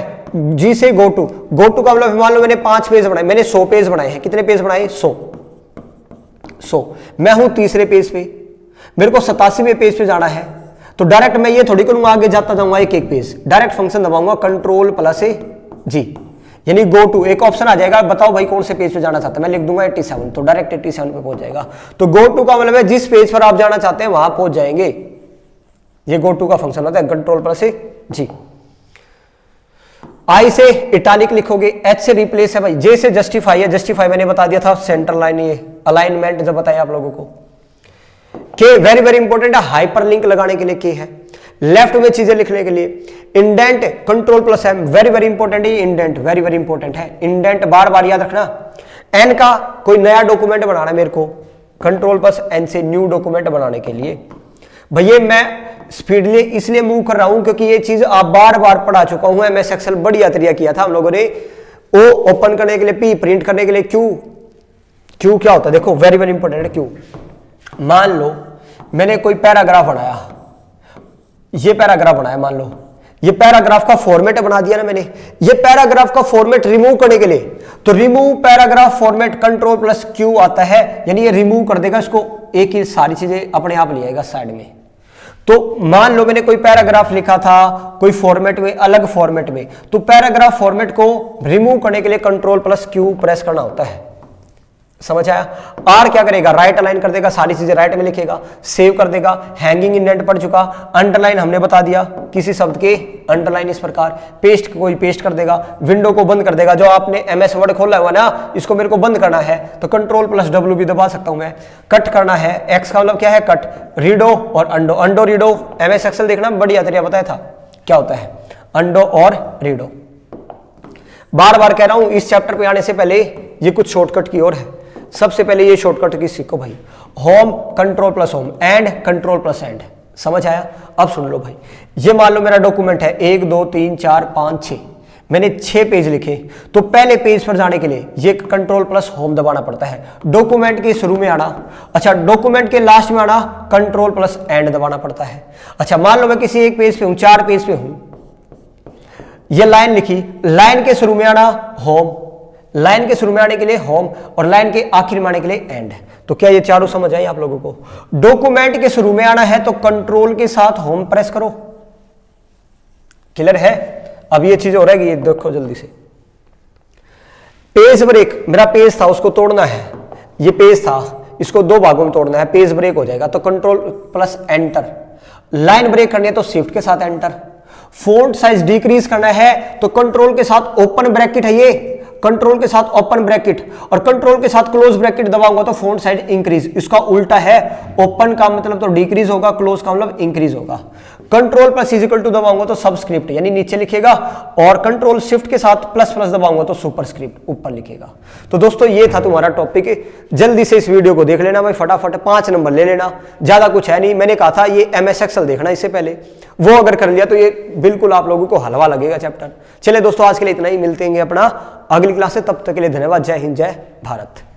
A: G से गो टू का मतलब मान लो मैंने 5 पेज बनाए, मैंने 100 पेज बनाए हैं। कितने पेज बनाए? 100। मैं हूं तीसरे पेज पे, मेरे को 87वें पेज पे जाना है, तो डायरेक्ट मैं ये थोड़ी करूंगा आगे जाता जाऊंगा एक एक पेज, डायरेक्ट फंक्शन दबाऊंगा Ctrl+G, यानी गो टू। एक ऑप्शन आ जाएगा, बताओ भाई कौन से पेज पे जाना चाहते हैं, मैं लिख दूंगा 87, तो डायरेक्ट 87 पे पहुंच जाएगा। तो गो टू का मतलब है जिस पेज पर आप जाना चाहते हैं वहां पहुंच जाएंगे। ये गो टू का फंक्शन होता है Ctrl+G। I से इटालिक लिखोगे, H से रिप्लेस है भाई, J से जस्टिफाई है, जस्टिफाई मैंने बता दिया था, सेंटर लाइन, ये अलाइनमेंट जब बताया आप लोगों को। के वेरी वेरी इंपॉर्टेंट है, हाइपरलिंक लगाने के लिए के है, लेफ्ट में चीजें लिखने के लिए। Indent Ctrl+M, very very important है, इंडेंट वेरी वेरी इंपॉर्टेंट है, इंडेंट बार बार याद रखना। एन का कोई नया डॉक्यूमेंट बनाना मेरे को, Ctrl+N से न्यू डॉक्यूमेंट बनाने के लिए। भैया मैं स्पीडली इसलिए मूव कर रहा हूं क्योंकि ये चीज आप बार बार पढ़ा चुका हूं। MS एक्सेल बढ़िया तरीका किया था हम लोगों ने। O ओपन करने के लिए, P प्रिंट करने के लिए, Q क्या होता है देखो, वेरी वेरी इंपॉर्टेंट है Q। मान लो मैंने कोई पैराग्राफ बनाया, ये पैराग्राफ बनाया, मान लो ये पैराग्राफ का फॉर्मेट बना दिया ना मैंने। ये पैराग्राफ का फॉर्मेट रिमूव करने के लिए, तो रिमूव पैराग्राफ फॉर्मेट Ctrl+Q आता है, यानी ये रिमूव कर देगा इसको, एक ही सारी चीजें अपने आप ले आएगा साइड में। तो मान लो मैंने कोई पैराग्राफ लिखा था कोई फॉर्मेट में, अलग फॉर्मेट में, तो पैराग्राफ फॉर्मेट को रिमूव करने के लिए Ctrl+Q प्रेस करना होता है। समझ आया? आर क्या करेगा? राइट अलाइन कर देगा, सारी चीजें राइट में लिखेगा, सेव कर देगा। हैंगिंग इंडेंट पढ़ चुका। अंडरलाइन हमने बता दिया, किसी शब्द के अंडरलाइन इस प्रकार। पेस्ट कोई पेस्ट कर देगा, विंडो को बंद कर देगा। जो आपने MS वर्ड खोला हुआ ना, इसको मेरे को बंद करना है तो Ctrl+W भी दबा सकता हूं मैं। कट करना है, X का मतलब क्या है? कट। रीडो और अंडो, अंडो रीडो, MS एक्सेल देखना बढ़िया तरीका बताया था क्या होता है अंडो और रीडो। बार बार कह रहा हूं, इस चैप्टर पे आने से पहले ये कुछ शॉर्टकट की ओर है। सबसे पहले ये शॉर्टकट की सीखो भाई, होम Ctrl+Home, एंड Ctrl+End। समझ आया? अब सुन लो भाई, ये मान लो मेरा डॉक्यूमेंट है 1 2 3 4 5 6, मैंने 6 पेज लिखे, तो पहले पेज पर जाने के लिए ये Ctrl+Home दबाना पड़ता है। डॉक्यूमेंट के शुरू में आना, अच्छा डॉक्यूमेंट के लास्ट में आना Ctrl+End दबाना पड़ता है। अच्छा मान लो मैं किसी एक पेज पे हूं, 4 पेज पे हूं, ये लाइन लिखी, लाइन के शुरू में आना होम, लाइन के शुरू में आने के लिए होम, और लाइन के आखिर में आने के लिए एंड। तो क्या ये चारों समझ आई आप लोगों को? डॉक्यूमेंट के शुरू में आना है तो कंट्रोल के साथ होम प्रेस करो। क्लियर है? अब ये चीज हो रहा है कि ये देखो जल्दी से, पेज ब्रेक, मेरा पेज था उसको तोड़ना है, ये पेज था इसको 2 भागों में तोड़ना है, पेज ब्रेक हो जाएगा तो Ctrl+Enter। लाइन ब्रेक करनी है तो शिफ्ट के साथ एंटर। फॉन्ट साइज डिक्रीज करना है तो कंट्रोल के साथ ओपन ब्रैकेट है ये, कंट्रोल के साथ ओपन ब्रैकेट और कंट्रोल के साथ क्लोज ब्रैकेट दबाऊंगा तो फॉन्ट साइज इंक्रीज। इसका उल्टा है, ओपन का मतलब तो डिक्रीज होगा, क्लोज का मतलब इंक्रीज होगा। Control plus is equal to दबाऊंगा तो सबस्क्रिप्ट यानी नीचे लिखेगा, और कंट्रोल शिफ्ट के साथ प्लस प्लस दबाऊंगा तो सुपरस्क्रिप्ट ऊपर लिखेगा। तो दोस्तों ये था तुम्हारा टॉपिक। जल्दी से इस वीडियो को देख लेना भाई, फटाफट 5 नंबर ले लेना, ज्यादा कुछ है नहीं। मैंने कहा था ये MS एक्सेल देखना इससे पहले, वो अगर कर लिया तो ये बिल्कुल आप लोगों को हलवा लगेगा चैप्टर। चलिए दोस्तों आज के लिए इतना ही, मिलते हैं अपना अगली क्लास से, तब तक के लिए धन्यवाद। जय हिंद, जय भारत।